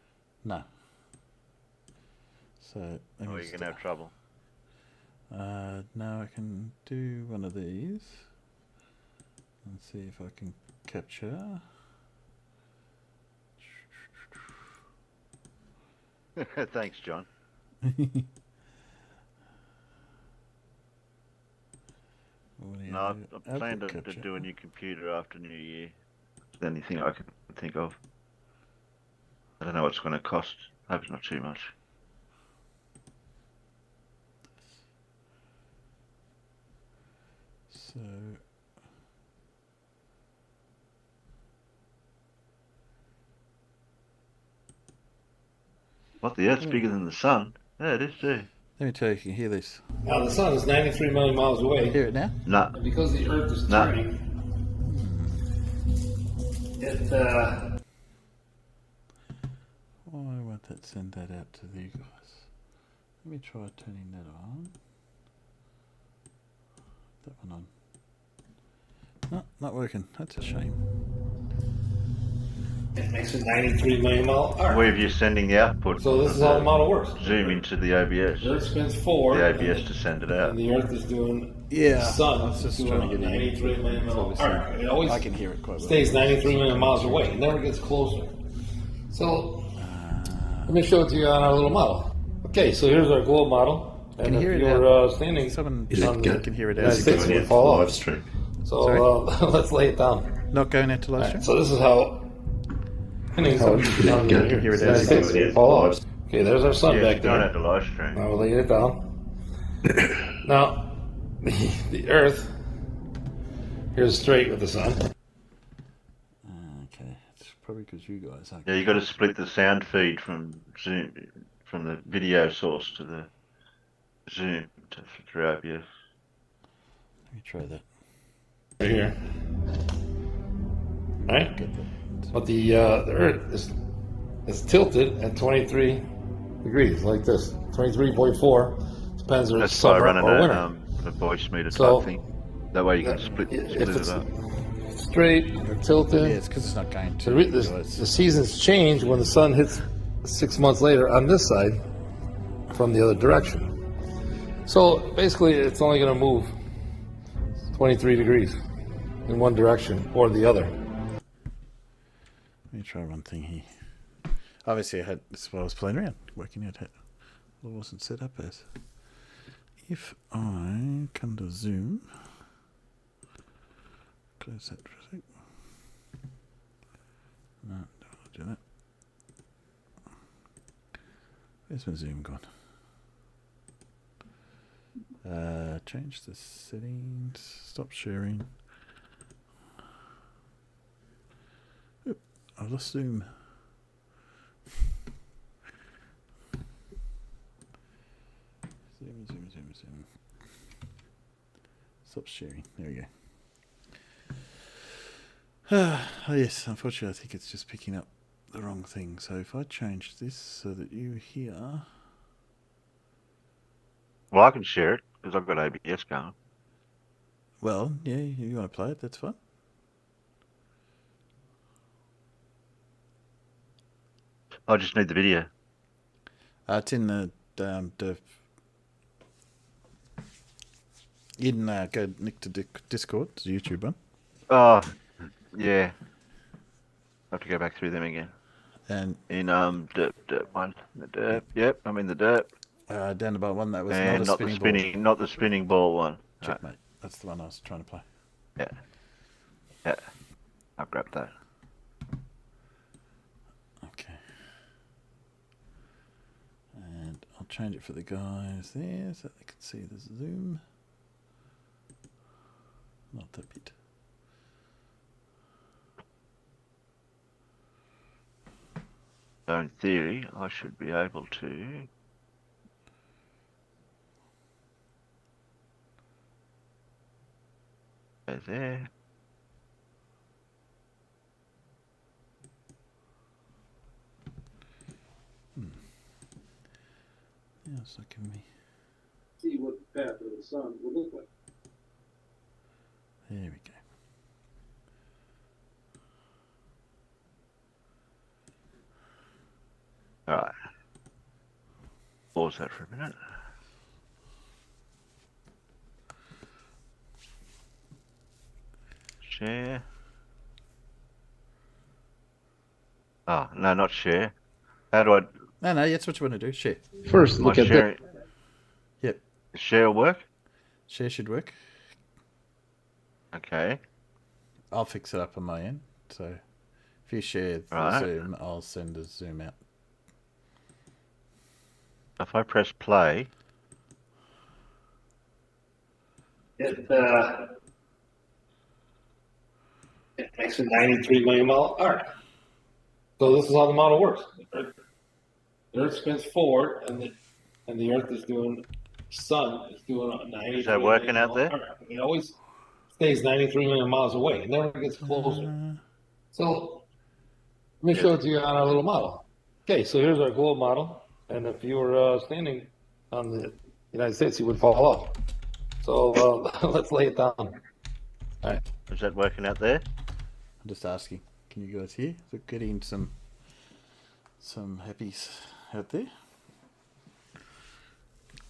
Speaker 4: No. So let me
Speaker 1: Or are you going to have trouble?
Speaker 4: now I can do one of these and see if I can capture.
Speaker 1: Thanks, John. No, I'm planning to do a new computer after New Year. It's the only thing I can think of. I don't know what it's going to cost. I hope it's not too much.
Speaker 4: So
Speaker 1: What, the Earth's bigger than the Sun? Yeah, it is too.
Speaker 4: let me tell you, you can hear this.
Speaker 7: Now the sun is 93 million miles away.
Speaker 4: Hear it now?
Speaker 1: No.
Speaker 7: And because the Earth is
Speaker 1: No.
Speaker 7: turning,
Speaker 4: Why won't that send that out to you guys? Let me try turning that on. That one on. No, not working. That's a shame.
Speaker 7: it makes a 93 million mile arc.
Speaker 1: Where are you sending the output?
Speaker 7: So this is how the model works.
Speaker 1: Zoom into the OBS.
Speaker 7: The Earth spins forward.
Speaker 1: The OBS to send it out.
Speaker 7: And the Earth is doing
Speaker 4: Yeah,
Speaker 7: the sun
Speaker 4: I was just
Speaker 7: is
Speaker 4: trying to
Speaker 7: doing
Speaker 4: get
Speaker 7: a
Speaker 4: in.
Speaker 7: 93 million mile
Speaker 4: Obviously,
Speaker 7: arc. It always
Speaker 4: I can hear it quite well.
Speaker 7: stays 93 million miles away. It never gets closer. So let me show it to you on our little model. Okay, so here's our globe model. And
Speaker 4: Can you
Speaker 7: if
Speaker 4: hear it
Speaker 7: you're
Speaker 4: now?
Speaker 7: standing
Speaker 4: Someone
Speaker 7: on the
Speaker 4: can hear it
Speaker 7: United
Speaker 4: out.
Speaker 7: States, it would fall
Speaker 5: Live
Speaker 7: off.
Speaker 5: stream.
Speaker 7: So let's lay it down.
Speaker 4: Not going out to live stream?
Speaker 7: So this is how.
Speaker 4: Can hear it
Speaker 7: United
Speaker 4: out.
Speaker 7: States would fall off. Okay, there's our sun
Speaker 1: Yeah,
Speaker 7: back
Speaker 1: don't
Speaker 7: there.
Speaker 1: have to live stream.
Speaker 7: Now we're laying it down. Now, the Earth here's straight with the sun.
Speaker 4: Okay, it's probably because you guys aren't.
Speaker 1: Yeah, you got to split the sound feed from Zoom, from the video source to the Zoom through OBS.
Speaker 4: Let me try that.
Speaker 7: Right here. Right?
Speaker 4: Get that.
Speaker 7: But the Earth is tilted at 23 degrees, like this. 23.4. Depends on
Speaker 1: That's why
Speaker 7: summer
Speaker 1: running
Speaker 7: or winter.
Speaker 1: a voice meter
Speaker 7: So,
Speaker 1: type thing. That way you can split
Speaker 7: if
Speaker 1: it
Speaker 7: it's
Speaker 1: up.
Speaker 7: straight or
Speaker 4: Yeah,
Speaker 7: tilted,
Speaker 4: it's because it's not going to.
Speaker 7: the seasons change when the sun hits 6 months later on this side from the other direction. So basically, it's only going to move 23 degrees in one direction or the other.
Speaker 4: Let me try one thing here. Obviously, this is what I was playing around, working out how it wasn't set up as. If I come to Zoom, close that for a sec. No, don't want to do that. Where's my Zoom gone? Change the settings. Stop sharing. Oop, I lost Zoom. Zoom. Stop sharing. There we go. Oh yes, unfortunately I think it's just picking up the wrong thing. So if I change this so that you hear...
Speaker 1: Well, I can share it because I've got OBS going.
Speaker 4: Well, yeah, you want to play it, that's fine.
Speaker 1: I just need the video.
Speaker 4: It's in the go Nick to Discord, it's a YouTube one.
Speaker 1: Oh, yeah. I have to go back through them again.
Speaker 4: And
Speaker 1: in derp one. The derp. Yep, I'm in the derp.
Speaker 4: down the bottom one that was
Speaker 1: And
Speaker 4: not a spinning ball.
Speaker 1: not the spinning ball one.
Speaker 4: Checkmate. That's the one I was trying to play.
Speaker 1: Yeah. Yeah. I'll grab that.
Speaker 4: Okay. And I'll change it for the guys there so they can see the zoom. Not that bit.
Speaker 1: So in theory, I should be able to. Go there.
Speaker 4: Yeah, it's not giving me.
Speaker 3: See what the path of the sun will look like.
Speaker 4: There we go.
Speaker 1: All right. Pause that for a minute. Share. Oh, no, not share. How do I...
Speaker 4: No, that's what you want to do. Share.
Speaker 7: First, look at
Speaker 1: share,
Speaker 4: Yep.
Speaker 1: Share work?
Speaker 4: Share should work.
Speaker 1: Okay.
Speaker 4: I'll fix it up on my end. So if you share the
Speaker 1: Right.
Speaker 4: Zoom, I'll send a Zoom out.
Speaker 1: If I press play...
Speaker 7: it makes a 93 million mile arc. So this is how the model works. The Earth spins forward, and the Earth is doing, sun is doing a 93.
Speaker 1: Is that working out there?
Speaker 7: Arc. It always stays 93 million miles away. It never gets closer. So let me show it to you on our little model. Okay, so here's our globe model, and if you were standing on the United States, you would fall off. So let's lay it down. All right.
Speaker 1: Is that working out there?
Speaker 4: I'm just asking. Can you guys hear? So getting some happies out there.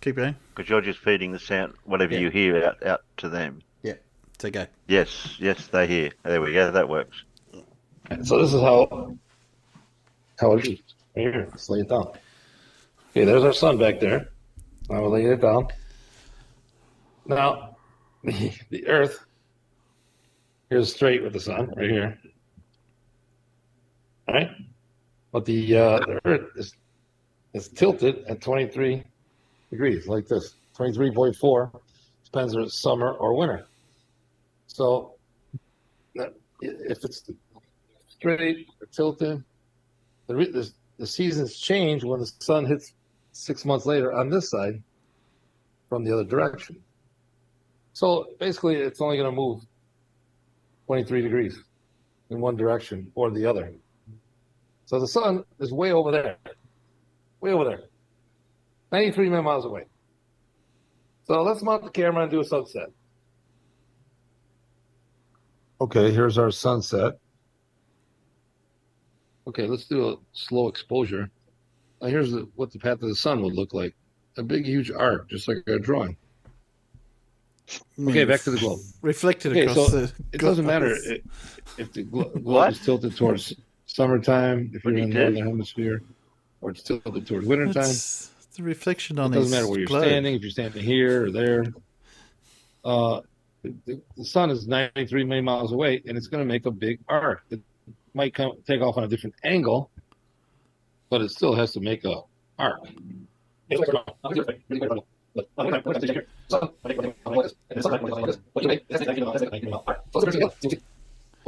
Speaker 4: Keep going.
Speaker 1: Because you're just feeding the sound, whatever you hear, out to them.
Speaker 4: Yeah. So go.
Speaker 1: Yes, they hear. There we go. That works.
Speaker 7: So this is how it is. Right here. Let's lay it down. Okay, there's our sun back there. Now we'll lay it down. Now, the Earth here's straight with the sun right here. All right, but the Earth is tilted at 23 degrees, like this. 23.4 depends if it's summer or winter. So if it's straight or tilted, the seasons change when the sun hits 6 months later on this side from the other direction. So basically, it's only going to move 23 degrees in one direction or the other. So the sun is way over there, 93 million miles away. So let's mount the camera and do a sunset. Okay, here's our sunset. Okay, let's do a slow exposure. Now here's what the path of the sun would look like. A big, huge arc, just like a drawing. Okay, back to the globe.
Speaker 4: Reflected
Speaker 7: Okay,
Speaker 4: across
Speaker 7: so
Speaker 4: the.
Speaker 7: it doesn't matter if the globe is tilted towards summertime, if you're in the northern hemisphere, or it's tilted towards wintertime.
Speaker 4: It's the reflection on
Speaker 7: It doesn't
Speaker 4: his
Speaker 7: matter where you're
Speaker 4: globe.
Speaker 7: standing, if you're standing here or there. The sun is 93 million miles away, and it's going to make a big arc. It might take off on a different angle, but it still has to make a arc.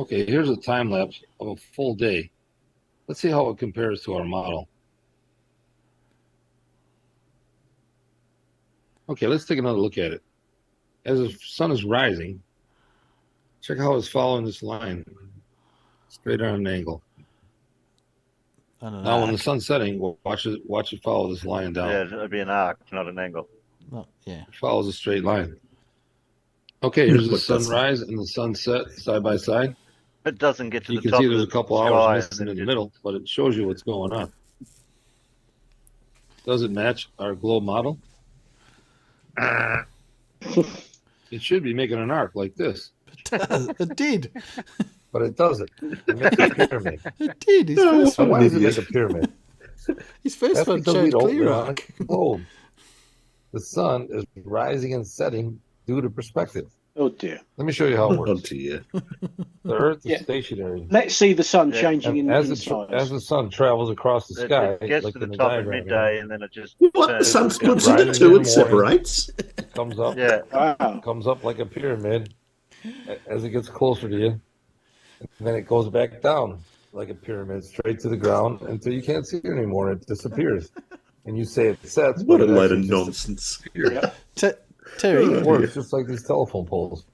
Speaker 7: Okay, here's a time lapse of a full day. Let's see how it compares to our model. Okay, let's take another look at it. As the sun is rising, check how it's following this line, straight on an angle. Now, when the sun's setting, watch it follow this line down.
Speaker 1: Yeah, it'd be an arc, not an angle.
Speaker 4: Yeah.
Speaker 7: It follows a straight line. Okay, here's the sunrise and the sunset side by side.
Speaker 1: It doesn't get to
Speaker 7: You
Speaker 1: the
Speaker 7: can
Speaker 1: top
Speaker 7: see
Speaker 1: of
Speaker 7: there's a
Speaker 1: the
Speaker 7: couple
Speaker 1: sky
Speaker 7: hours missing
Speaker 1: and
Speaker 7: in the
Speaker 1: it
Speaker 7: middle, but it shows you what's going on. Does it match our globe model? It should be making an arc like this.
Speaker 4: It did.
Speaker 7: but it doesn't. It makes a pyramid.
Speaker 4: It did. His
Speaker 5: Oh,
Speaker 4: first
Speaker 7: So
Speaker 5: I'm
Speaker 7: why
Speaker 5: an
Speaker 7: does it make
Speaker 5: idiot.
Speaker 7: a pyramid?
Speaker 4: His first
Speaker 7: That's
Speaker 4: one
Speaker 7: because we
Speaker 4: showed
Speaker 7: don't
Speaker 4: clear
Speaker 7: live on
Speaker 4: arc.
Speaker 7: a globe. The sun is rising and setting due to perspective.
Speaker 3: Oh dear.
Speaker 7: Let me show you how it
Speaker 5: Oh
Speaker 7: works.
Speaker 5: dear.
Speaker 7: The Earth is
Speaker 3: Yeah.
Speaker 7: stationary,
Speaker 3: Let's see the sun
Speaker 1: Yeah.
Speaker 3: changing
Speaker 7: and
Speaker 3: in
Speaker 7: as
Speaker 3: size.
Speaker 7: the sun travels across the sky,
Speaker 1: It gets
Speaker 7: like
Speaker 1: to the
Speaker 7: in the
Speaker 1: top at
Speaker 7: diagram
Speaker 1: midday,
Speaker 7: here,
Speaker 1: and then it just
Speaker 5: What? The
Speaker 1: turns
Speaker 5: sun
Speaker 1: to
Speaker 5: splits
Speaker 1: go.
Speaker 5: into
Speaker 7: rises
Speaker 5: two
Speaker 7: in
Speaker 5: and
Speaker 7: the morning.
Speaker 5: separates.
Speaker 7: it comes up,
Speaker 1: Yeah.
Speaker 3: Wow.
Speaker 7: comes up like a pyramid as it gets closer to you, and then it goes back down like a pyramid straight to the ground until you can't see it anymore and it disappears. And you say it sets,
Speaker 5: What
Speaker 7: but
Speaker 5: a
Speaker 7: it
Speaker 5: load of
Speaker 7: actually
Speaker 5: nonsense.
Speaker 3: Yep.
Speaker 4: Terry,
Speaker 7: it works just like these telephone poles.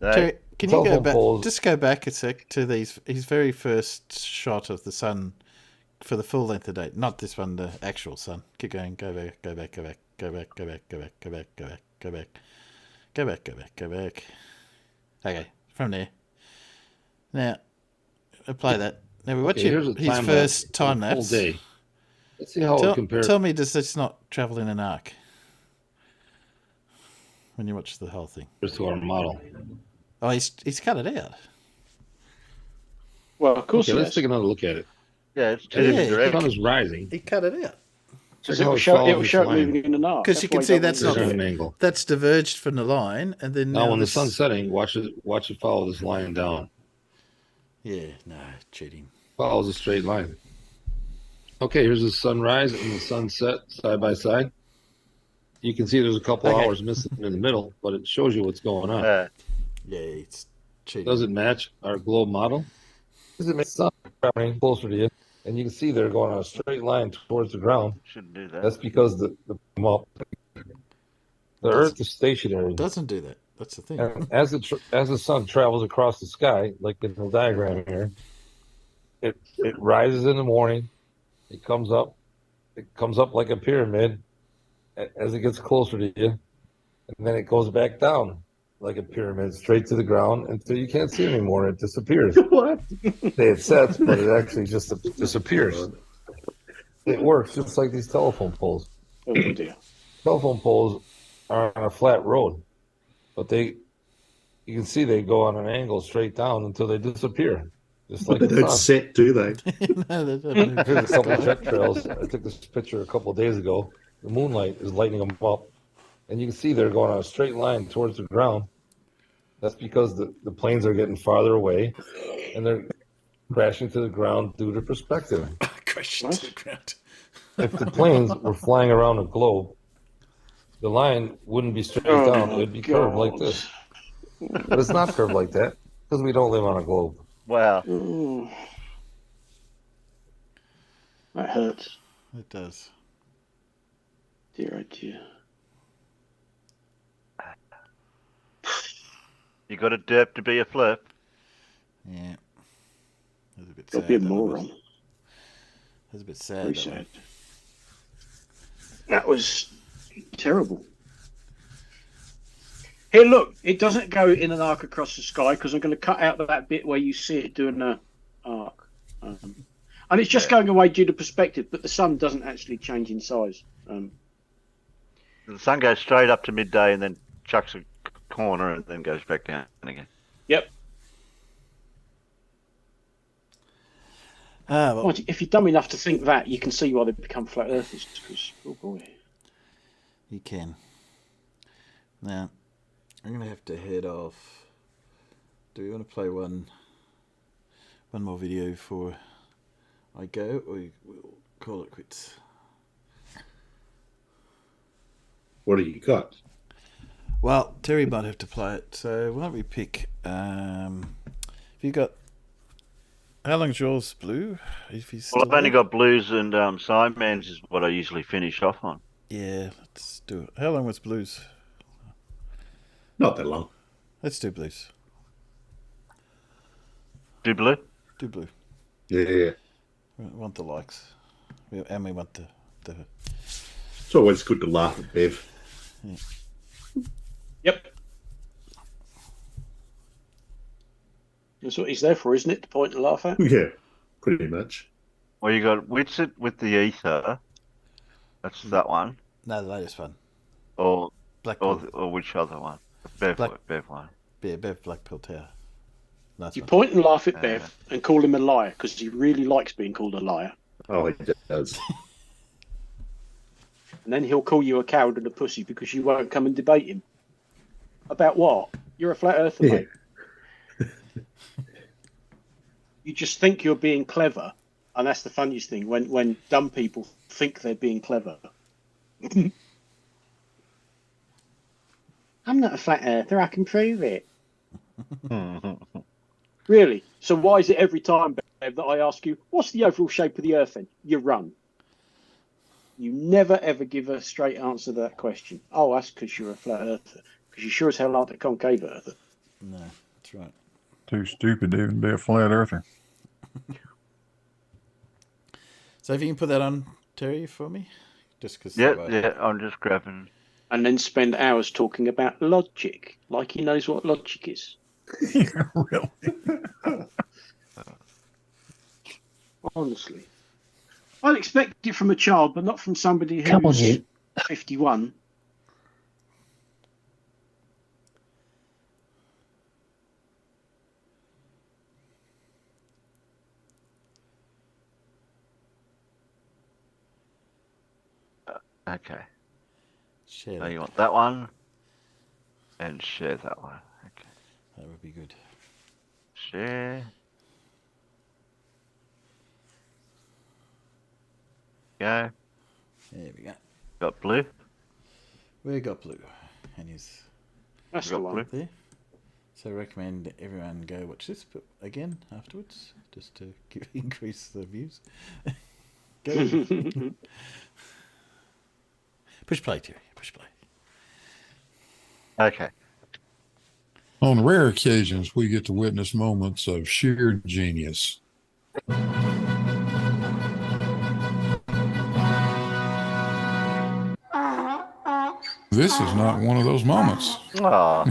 Speaker 4: Terry, can you go
Speaker 7: Telephone
Speaker 4: back?
Speaker 7: poles-
Speaker 4: Just go back a sec to his very first shot of the sun for the full length of day. Not this one, the actual sun. Keep going. Go back. Go back. Go back. Go back. Go back. Go back. Go back. Go back. Go back. Go back. Go back. Go back. Okay, from there. Now, apply that. Now we watch
Speaker 7: Okay, here's a
Speaker 4: his
Speaker 7: time
Speaker 4: first
Speaker 7: lapse
Speaker 4: time
Speaker 7: of the full
Speaker 4: lapse.
Speaker 7: day. Let's see how it compares.
Speaker 4: Tell me, does this not travel in an arc when you watch the whole thing?
Speaker 7: to our model.
Speaker 4: Oh, he's cut it out.
Speaker 3: Well, of course
Speaker 7: Okay,
Speaker 3: it
Speaker 7: let's
Speaker 3: is.
Speaker 7: take another look at it.
Speaker 1: Yeah, it's two
Speaker 4: Yeah.
Speaker 1: different
Speaker 7: The
Speaker 1: directions.
Speaker 7: sun is rising.
Speaker 4: He cut it out
Speaker 3: Because
Speaker 7: Check
Speaker 3: it
Speaker 7: how
Speaker 3: will
Speaker 7: it
Speaker 3: show,
Speaker 7: follows
Speaker 3: it will
Speaker 7: this
Speaker 3: show it
Speaker 7: line.
Speaker 3: moving in an arc.
Speaker 4: because you
Speaker 3: why
Speaker 4: can see
Speaker 3: don't
Speaker 4: that's
Speaker 3: want
Speaker 4: not
Speaker 7: There's
Speaker 3: to-
Speaker 7: an angle.
Speaker 4: that's diverged from the line, and then
Speaker 7: Now, when the
Speaker 4: this-
Speaker 7: sun's setting, watch it follow this line down.
Speaker 4: Yeah, no cheating.
Speaker 7: Follows a straight line. Okay, here's the sunrise and the sunset side by side. You can see there's a couple
Speaker 4: Okay.
Speaker 7: hours missing in the middle, but it shows you what's going on.
Speaker 4: Yeah, it's cheating.
Speaker 7: Does it match our globe model? Does it make the sun traveling closer to you? And you can see they're going on a straight line towards the ground.
Speaker 1: Shouldn't do that.
Speaker 7: That's because the Earth is stationary.
Speaker 4: Doesn't do that. That's the thing.
Speaker 7: And as the sun travels across the sky, like in the diagram here, it rises in the morning. It comes up like a pyramid as it gets closer to you, and then it goes back down like a pyramid straight to the ground until you can't see it anymore. It disappears.
Speaker 5: What?
Speaker 7: Say it sets, but it actually just disappears. It works just like these telephone poles.
Speaker 3: Oh dear.
Speaker 7: Telephone poles are on a flat road, but you can see they go on an angle straight down until they disappear, just like
Speaker 5: They
Speaker 7: the
Speaker 5: don't
Speaker 7: sun.
Speaker 5: set, do they?
Speaker 4: No, they don't move.
Speaker 7: Here's a couple of jet trails. I took this picture a couple of days ago. The moonlight is lighting them up, and you can see they're going on a straight line towards the ground. That's because the planes are getting farther away, and they're crashing to the ground due to perspective.
Speaker 4: Crashing to the ground.
Speaker 7: If the planes were flying around a globe, the line wouldn't be straight
Speaker 3: Oh,
Speaker 7: down.
Speaker 3: my
Speaker 7: It'd be curved like
Speaker 3: God.
Speaker 7: this. But it's not curved like that because we don't live on a globe.
Speaker 1: Wow.
Speaker 3: Ooh. That hurts.
Speaker 4: It does.
Speaker 3: Dear, oh dear.
Speaker 1: You got a derp to be a flip.
Speaker 4: Yeah. That's a bit
Speaker 3: Got
Speaker 4: sad.
Speaker 3: to be a
Speaker 4: that one was.
Speaker 3: moron.
Speaker 4: That's a bit sad.
Speaker 3: Very
Speaker 4: that
Speaker 3: sad.
Speaker 4: one.
Speaker 3: That was terrible. Here, look, it doesn't go in an arc across the sky because I'm going to cut out that bit where you see it doing an arc. And it's just going away due to perspective, but the sun doesn't actually change in size.
Speaker 1: The sun goes straight up to midday and then chucks a corner and then goes back down again.
Speaker 3: Yep.
Speaker 4: Well,
Speaker 3: Well, if you're dumb enough to think that, you can see why they become flat earthers. Because, oh boy.
Speaker 4: you can. Now, I'm going to have to head off. Do we want to play one more video before I go, or we'll call it quits?
Speaker 5: What do you got?
Speaker 4: Well, Terry might have to play it, so why don't we pick? Have you got? How long's yours, Blue? If he's
Speaker 1: Well,
Speaker 4: still
Speaker 1: I've only
Speaker 4: there?
Speaker 1: got blues and Simon's is what I usually finish off on.
Speaker 4: Yeah, let's do it. How long was Blues?
Speaker 5: Not that long.
Speaker 4: Let's do Blues.
Speaker 1: Do blue?
Speaker 4: Do Blue.
Speaker 5: Yeah.
Speaker 4: We want the likes, and we want the.
Speaker 5: It's always good to laugh at Bev.
Speaker 3: Yep. That's what he's there for, isn't it? To point and laugh at?
Speaker 5: Yeah, pretty much.
Speaker 1: Well, you got Witsit with the ether. That's that one.
Speaker 4: No, the latest one.
Speaker 1: Or
Speaker 4: Blackpool.
Speaker 1: or which other one? Bev
Speaker 4: Black-
Speaker 1: Bev one.
Speaker 4: Yeah, Bev Blackpool Tower. That's
Speaker 3: You
Speaker 4: one.
Speaker 3: point and laugh at Bev and call him a liar because he really likes being called a liar.
Speaker 5: Oh, it does.
Speaker 3: And then he'll call you a coward and a pussy because you won't come and debate him. About what? You're a flat earther,
Speaker 5: Yeah.
Speaker 3: mate. You just think you're being clever, and that's the funniest thing when dumb people think they're being clever. I'm not a flat earther. I can prove it. Really? So why is it every time, Bev, that I ask you, what's the overall shape of the Earth? Then you run. You never ever give a straight answer to that question. Oh, that's because you're a flat earther. Because you sure as hell aren't a concave earther.
Speaker 4: No, that's right.
Speaker 6: Too stupid to even be a flat earther.
Speaker 4: So if you can put that on, Terry, for me, just because.
Speaker 1: Yeah, I'm just grabbing.
Speaker 3: And then spend hours talking about logic, like he knows what logic is.
Speaker 6: Yeah, really.
Speaker 3: Honestly. I'd expect it from a child, but not from somebody
Speaker 8: Come on,
Speaker 3: who's
Speaker 8: you.
Speaker 3: 51.
Speaker 1: Okay.
Speaker 4: Share
Speaker 1: So
Speaker 4: that.
Speaker 1: you want that one, and share that one. Okay.
Speaker 4: That would be good.
Speaker 1: Share. Go.
Speaker 4: There we go.
Speaker 1: Got blue.
Speaker 4: We got blue, and he's
Speaker 3: That's
Speaker 1: We
Speaker 3: the
Speaker 1: got
Speaker 3: one.
Speaker 1: blue.
Speaker 4: there. So I recommend everyone go watch this but again afterwards, just to increase the views. Go. Push play, Terry. Push play.
Speaker 1: Okay.
Speaker 6: On rare occasions, we get to witness moments of sheer genius. This is not one of those moments.
Speaker 1: Ah,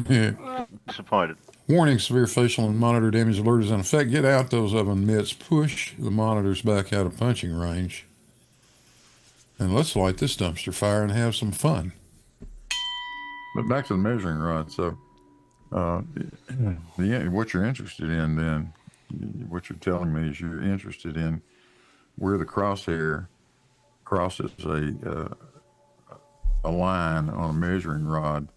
Speaker 1: disappointed.
Speaker 6: Warning, severe facial and monitor damage alert is in effect. Get out those oven mitts. Push the monitors back out of punching range. And let's light this dumpster fire and have some fun. But back to the measuring rod. So, what you're interested in then, what you're telling me is you're interested in where the crosshair crosses a line on a measuring rod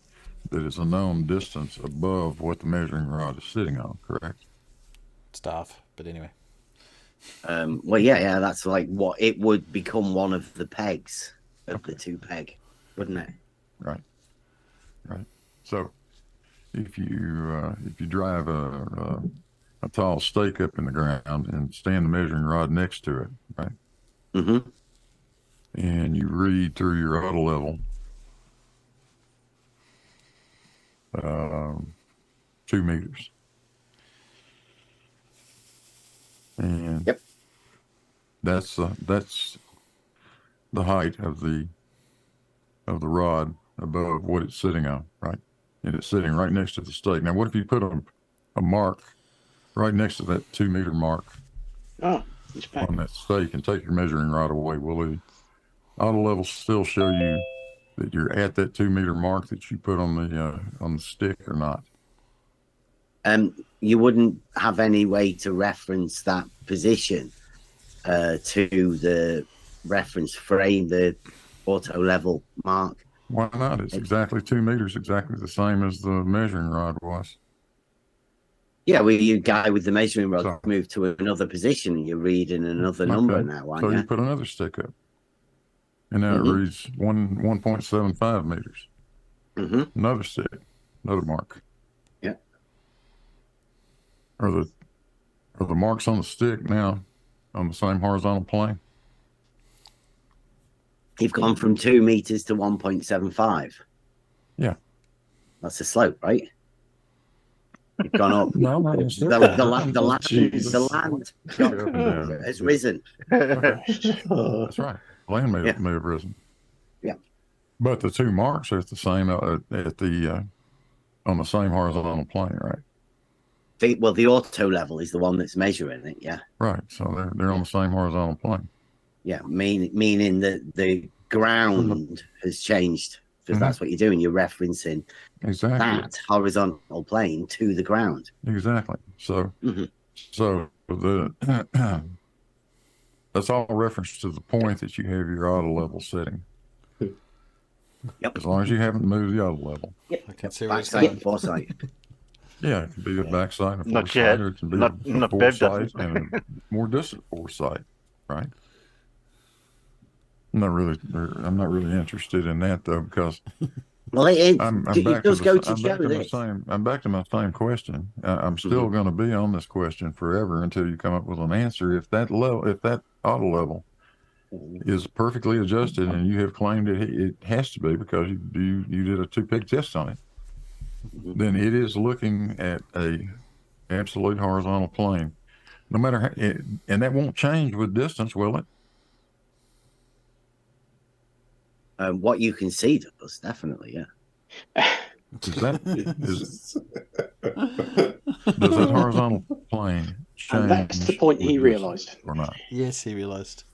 Speaker 6: that is a known distance above what the measuring rod is sitting on, correct?
Speaker 4: Staff, but anyway.
Speaker 8: Well, yeah, that's like what it would become one of the pegs of the two peg, wouldn't it?
Speaker 6: Right. So, if you drive a tall stake up in the ground and stand the measuring rod next to it, right?
Speaker 8: Mm-hmm.
Speaker 6: And you read through your auto level, 2 meters. And
Speaker 8: Yep.
Speaker 6: that's the height of the rod above what it's sitting on, right? And it's sitting right next to the stake. Now, what if you put a mark right next to that 2 meter mark
Speaker 3: Oh, it's back.
Speaker 6: on that stake and take your measuring rod away? Will the auto level still show you that you're at that 2 meter mark that you put on the stick or not?
Speaker 8: You wouldn't have any way to reference that position to the reference frame, the auto level mark.
Speaker 6: Why not? It's exactly 2 meters, exactly the same as the measuring rod was.
Speaker 8: Yeah, well, you guy with the measuring rod
Speaker 6: So-
Speaker 8: move to another position and you're reading another number
Speaker 6: Okay.
Speaker 8: now, aren't
Speaker 6: So
Speaker 8: you?
Speaker 6: you put another stick up, and now
Speaker 8: Mhm.
Speaker 6: it reads 1.75 meters.
Speaker 8: Mm-hmm.
Speaker 6: Another stick, another mark.
Speaker 8: Yeah.
Speaker 6: Are the marks on the stick now on the same horizontal plane?
Speaker 8: You've gone from 2 meters to 1.75.
Speaker 6: Yeah.
Speaker 8: That's a slope, right? You've gone up.
Speaker 6: No, not
Speaker 8: The
Speaker 6: necessarily.
Speaker 8: land
Speaker 6: Jesus.
Speaker 8: got,
Speaker 6: Up and down.
Speaker 8: has risen.
Speaker 6: That's right. Land may,
Speaker 8: Yeah.
Speaker 6: may have risen.
Speaker 8: Yeah.
Speaker 6: But the two marks are at the same on the same horizontal plane, right?
Speaker 8: The auto level is the one that's measuring it. Yeah.
Speaker 6: Right. So they're on the same horizontal plane.
Speaker 8: Yeah. Meaning that the ground has changed because that's what you're doing. You're referencing
Speaker 6: Exactly.
Speaker 8: that horizontal plane to the ground.
Speaker 6: Exactly. So, so the that's all reference to the point that you have your auto level setting.
Speaker 8: Yep.
Speaker 6: As long as you haven't moved the auto level.
Speaker 8: Yep.
Speaker 4: I can see where it's
Speaker 8: Backside
Speaker 4: going.
Speaker 8: and foresight.
Speaker 6: Yeah, it can be a backside and a
Speaker 1: Not
Speaker 6: foresight,
Speaker 1: yet.
Speaker 6: or it can be
Speaker 1: Not
Speaker 6: a
Speaker 1: Bev
Speaker 6: foresight
Speaker 1: doesn't.
Speaker 6: and a more distant foresight, right? I'm not really interested in that though, because
Speaker 8: Well,
Speaker 6: it
Speaker 8: does go to show this.
Speaker 6: I'm back to my same question. I'm still going to be on this question forever until you come up with an answer. If that auto level is perfectly adjusted, and you have claimed it has to be because you did a 2-peg test on it, then it is looking at a absolute horizontal plane, no matter how, and that won't change with distance, will it?
Speaker 8: What you can see does definitely, yeah.
Speaker 6: Does that horizontal plane change?
Speaker 3: And that's the point he realised.
Speaker 6: Or not?
Speaker 4: Yes, he realised.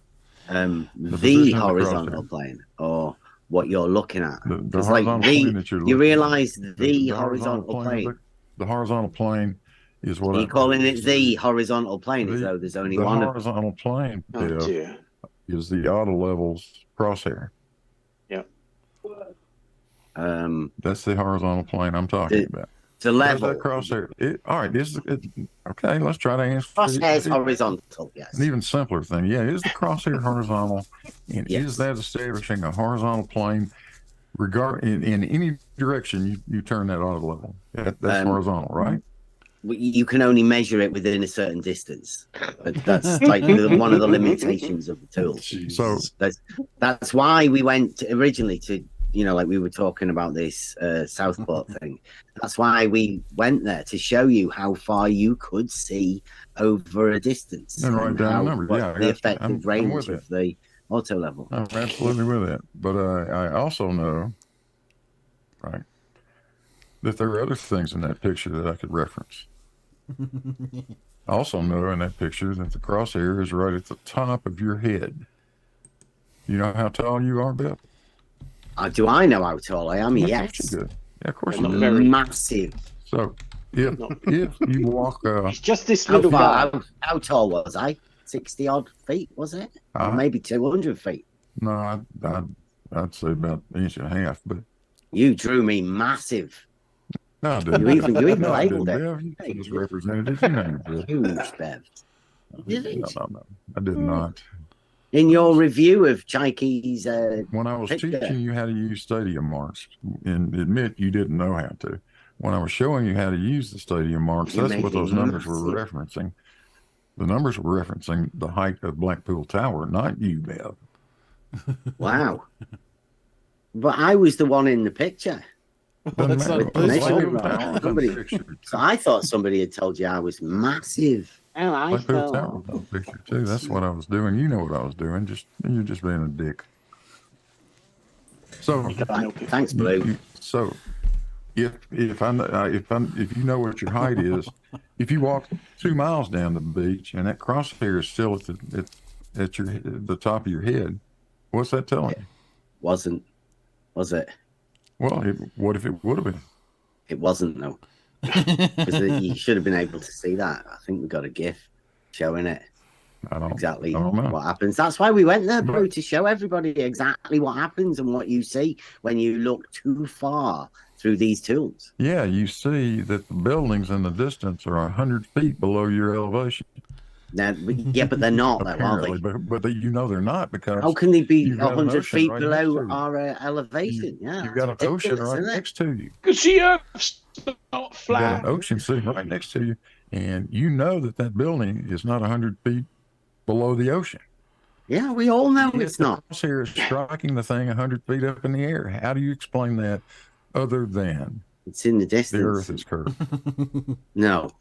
Speaker 8: The horizontal plane, or what you're looking at.
Speaker 6: The horizontal plane that you're looking
Speaker 8: you realise
Speaker 6: at.
Speaker 8: the horizontal plane.
Speaker 6: The horizontal plane is what
Speaker 8: You're calling it the horizontal plane, as though there's only one.
Speaker 6: The horizontal plane is the auto levels crosshair. That's the horizontal plane I'm talking about.
Speaker 8: The level.
Speaker 6: That crosshair. All right. Okay, let's try to answer.
Speaker 8: Crosshair's horizontal, yes.
Speaker 6: An even simpler thing. Yeah, is the crosshair horizontal? And is that establishing a horizontal plane in any direction you turn that auto level? That's horizontal, right?
Speaker 8: You can only measure it within a certain distance. That's like one of the limitations of the tools.
Speaker 6: So
Speaker 8: that's why we went originally to, like we were talking about this Southport thing. That's why we went there, to show you how far you could see over a distance.
Speaker 6: And write down a number.
Speaker 8: The effective range of the auto level.
Speaker 6: I'm absolutely with that. But I also know, right, that there are other things in that picture that I could reference. I also know in that picture that the crosshair is right at the top of your head. You know how tall you are, Beth?
Speaker 8: Do I know how tall I am? Yes.
Speaker 6: Yeah, of course you
Speaker 8: I'm
Speaker 6: do.
Speaker 8: massive.
Speaker 6: So if you walk,
Speaker 3: it's just this little guy.
Speaker 8: How tall was I? 60 odd feet, was it? Or maybe 200 feet.
Speaker 6: No, I'd say about an inch and a half. But
Speaker 8: you drew me massive.
Speaker 6: No, I didn't.
Speaker 8: You even labeled it.
Speaker 6: Bev, was representative. You know,
Speaker 8: huge, Bev.
Speaker 6: No, I did not.
Speaker 8: In your review of Chaiki's
Speaker 6: when I was
Speaker 8: picture.
Speaker 6: teaching you how to use stadium marks, and admit you didn't know how to, when I was showing you how to use the stadium marks, that's what those numbers were referencing. The numbers were referencing the height of Blackpool Tower, not you, Bev.
Speaker 8: Wow. But I was the one in the picture. So I thought somebody had told you I was massive.
Speaker 3: And I
Speaker 6: Tower picture too. That's what I was doing. You know what I was doing. You're just being a dick. So
Speaker 8: thanks, Blue.
Speaker 6: So if you know what your height is, if you walk 2 miles down the beach and that crosshair is still at the top of your head, what's that telling you?
Speaker 8: Wasn't, was it?
Speaker 6: Well, what if it would have been?
Speaker 8: It wasn't, though. Because you should have been able to see that. I think we got a GIF showing it. Exactly what happens. That's why we went there, bro, to show everybody exactly what happens and what you see when you look too far through these tools.
Speaker 6: Yeah, you see that the buildings in the distance are 100 feet below your elevation.
Speaker 8: Now, yeah, but they're not, though, are they?
Speaker 6: But they're not, because
Speaker 8: how can they be 100 feet
Speaker 6: right
Speaker 8: below our elevation?
Speaker 6: You've got an ocean right next to you.
Speaker 3: Because the Earth's not flat.
Speaker 6: You've got an ocean sitting right next to you, and you know that building is not 100 feet below the ocean.
Speaker 8: Yeah, we all know it's not.
Speaker 6: Here is striking the thing 100 feet up in the air. How do you explain that other than
Speaker 8: it's in the distance?
Speaker 6: The Earth is curved.
Speaker 8: No,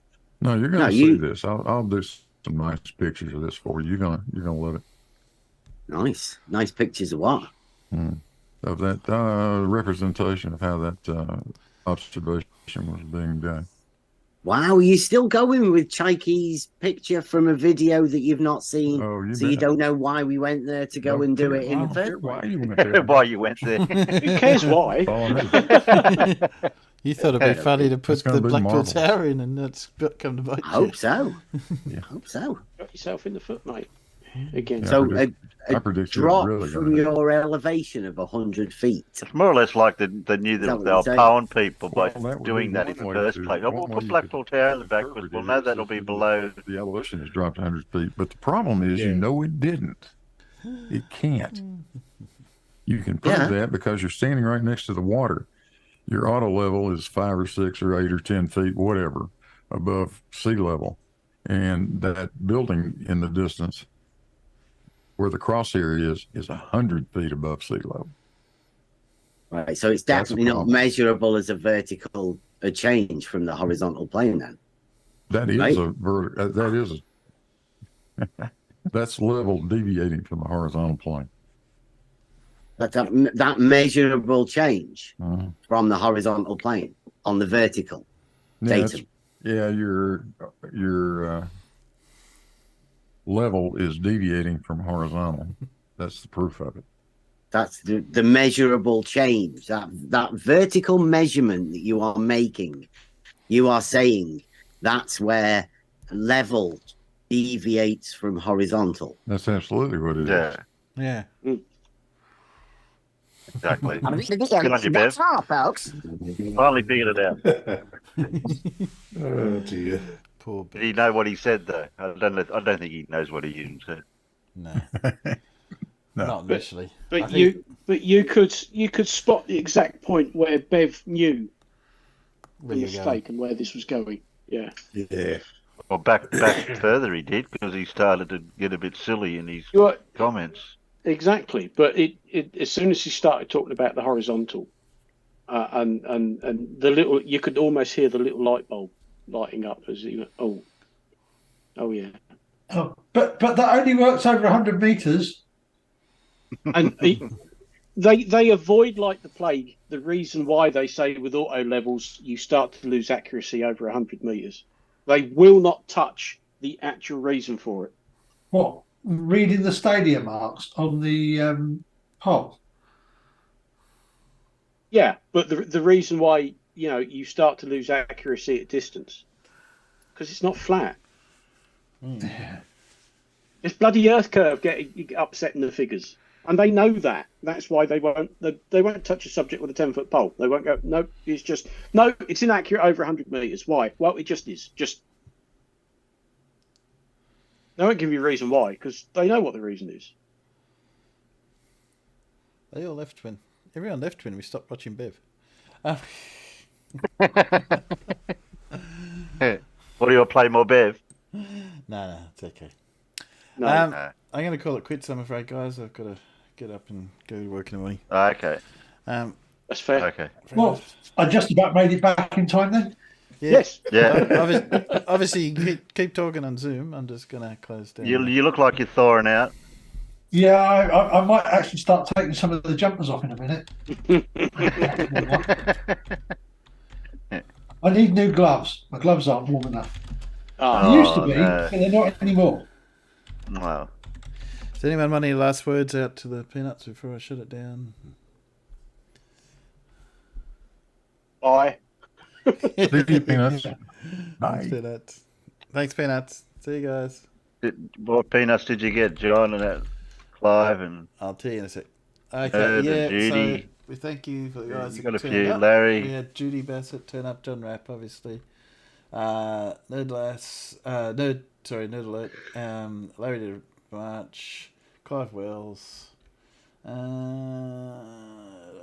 Speaker 6: you're going to see this. I'll do some nice pictures of this for you. You're gonna love it.
Speaker 8: Nice pictures of what?
Speaker 6: Of that representation of how that observation was being done.
Speaker 8: Wow, you're still going with Chikey's picture from a video that you've not seen, so you don't know why we went there to go and do it in the first place.
Speaker 6: Why you went there?
Speaker 1: Why you went there?
Speaker 3: Who cares why?
Speaker 4: You thought it'd be funny to put
Speaker 6: gonna
Speaker 4: the
Speaker 6: be
Speaker 4: Blackpool
Speaker 6: marvellous.
Speaker 4: Tower in, and that's come to bite
Speaker 8: I
Speaker 4: you.
Speaker 8: hope so. I hope so.
Speaker 3: Got yourself in the foot, mate. Again.
Speaker 6: Yeah,
Speaker 8: So
Speaker 6: I predict you're
Speaker 8: drop
Speaker 6: really
Speaker 8: from
Speaker 6: gonna-
Speaker 8: your elevation of 100 feet.
Speaker 1: It's more or less like they knew
Speaker 8: Is that
Speaker 1: that
Speaker 8: what
Speaker 1: they
Speaker 8: you're
Speaker 1: were
Speaker 8: saying?
Speaker 1: pawing people by
Speaker 6: Well, that would
Speaker 1: doing
Speaker 6: be
Speaker 1: that in
Speaker 6: one
Speaker 1: the
Speaker 6: way
Speaker 1: first
Speaker 6: to-
Speaker 1: place. Oh,
Speaker 6: one
Speaker 1: we'll
Speaker 6: way
Speaker 1: put
Speaker 6: you
Speaker 1: Blackpool
Speaker 6: could
Speaker 1: Tower in the back because
Speaker 6: interpret
Speaker 1: we'll
Speaker 6: it
Speaker 1: know
Speaker 6: is
Speaker 1: that'll
Speaker 6: if
Speaker 1: be
Speaker 6: you-
Speaker 1: below.
Speaker 6: The elevation has dropped 100 feet, but the problem is, you
Speaker 3: Yeah.
Speaker 6: know, it didn't. It can't. You can prove
Speaker 8: Yeah.
Speaker 6: that because you're standing right next to the water. Your auto level is 5 or 6 or 8 or 10 feet, whatever, above sea level, and that building in the distance, where the crosshair is 100 feet above sea level.
Speaker 8: Right, so it's
Speaker 6: That's a
Speaker 8: definitely not
Speaker 6: problem.
Speaker 8: measurable as a change from the horizontal plane then.
Speaker 6: That is
Speaker 8: Right.
Speaker 6: that's level deviating from the horizontal plane.
Speaker 8: But that measurable change
Speaker 6: Uh-huh.
Speaker 8: from the horizontal plane on the vertical datum.
Speaker 6: Yeah, your level is deviating from horizontal. That's the proof of it.
Speaker 8: That's the measurable change. That vertical measurement that you are making, you are saying that's where level deviates from horizontal.
Speaker 6: That's absolutely what it is.
Speaker 1: Yeah,
Speaker 4: Yeah.
Speaker 1: exactly. Good on you, Bev.
Speaker 8: all, folks.
Speaker 1: Finally figured it out.
Speaker 5: Oh dear.
Speaker 4: Poor
Speaker 1: Did
Speaker 4: bit.
Speaker 1: he know what he said though? I don't think he knows what he even said.
Speaker 4: No.
Speaker 6: No.
Speaker 4: Not initially. I
Speaker 3: But
Speaker 4: think
Speaker 3: you could spot the exact point where Bev knew
Speaker 4: where
Speaker 3: the
Speaker 4: you're going.
Speaker 3: mistake and where this was going. Yeah.
Speaker 5: Yeah.
Speaker 1: Well, back further he did because he started to get a bit silly in his
Speaker 3: You are,
Speaker 1: comments.
Speaker 3: exactly. But it as soon as he started talking about the horizontal, and the little, you could almost hear the little light bulb lighting up as he went, oh yeah.
Speaker 2: Oh, but that only works over 100 meters.
Speaker 3: And they avoid like the plague the reason why they say with auto levels you start to lose accuracy over 100 meters. They will not touch the actual reason for it.
Speaker 2: What? Reading the stadium marks on the pole.
Speaker 3: Yeah, but the reason why you start to lose accuracy at distance because it's not flat. It's bloody Earth curve getting upsetting the figures. And they know that. That's why they won't touch a subject with a 10-foot pole. They won't go, no, it's inaccurate over 100 meters. Why? Well, it just is. They won't give you a reason why, because they know what the reason is.
Speaker 4: They all left when everyone left when we stopped watching Bev.
Speaker 1: What do you play more, Bev?
Speaker 4: No, it's okay.
Speaker 3: No.
Speaker 4: I'm going to call it quits, I'm afraid, guys. I've got to get up and go to work in the morning.
Speaker 1: Okay.
Speaker 3: That's fair.
Speaker 1: Okay.
Speaker 2: Well, I just about made it back in time then.
Speaker 4: Yeah.
Speaker 3: Yes.
Speaker 1: Yeah.
Speaker 4: Obviously, you keep talking on Zoom. I'm just going to close down.
Speaker 1: You look like you're thawing out.
Speaker 2: Yeah, I might actually start taking some of the jumpers off in a minute. I need new gloves. My gloves aren't warm enough.
Speaker 3: Ah,
Speaker 2: They used to be,
Speaker 1: no.
Speaker 2: but they're not anymore.
Speaker 1: Well,
Speaker 4: Does anyone want any last words out to the peanuts before I shut it down?
Speaker 3: bye.
Speaker 6: See you, Peanuts.
Speaker 4: Thanks,
Speaker 6: Bye.
Speaker 4: Peanuts. Thanks, Peanuts. See you guys.
Speaker 1: what peanuts did you get, John and that Clive and
Speaker 4: I'll tell you in a sec. Okay,
Speaker 1: Herb and
Speaker 4: yeah,
Speaker 1: Judy.
Speaker 4: so we thank you for the guys
Speaker 1: you
Speaker 4: that
Speaker 1: got a
Speaker 4: turned
Speaker 1: few,
Speaker 4: up.
Speaker 1: Larry.
Speaker 4: We had Judy Bassett turn up, John Rapp, obviously. Nerd Alert. Larry did a bunch. Clive Wells. Let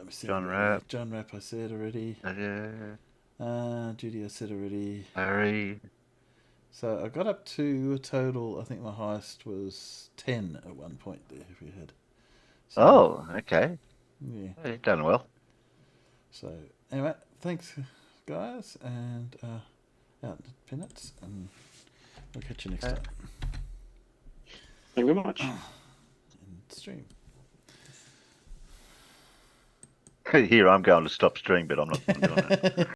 Speaker 4: me see.
Speaker 1: John Rapp.
Speaker 4: John Rapp, I said already. Judy, I said already.
Speaker 1: Larry.
Speaker 4: So I got up to a total, I think my highest was 10 at one point there, if you had. So,
Speaker 1: Oh, okay.
Speaker 4: yeah.
Speaker 1: You've done well.
Speaker 4: So, anyway, thanks, guys, and out peanuts, and we'll catch you next time
Speaker 3: Thank you very much.
Speaker 4: in stream.
Speaker 1: Here I'm going to stop stream, but I'm not doing it.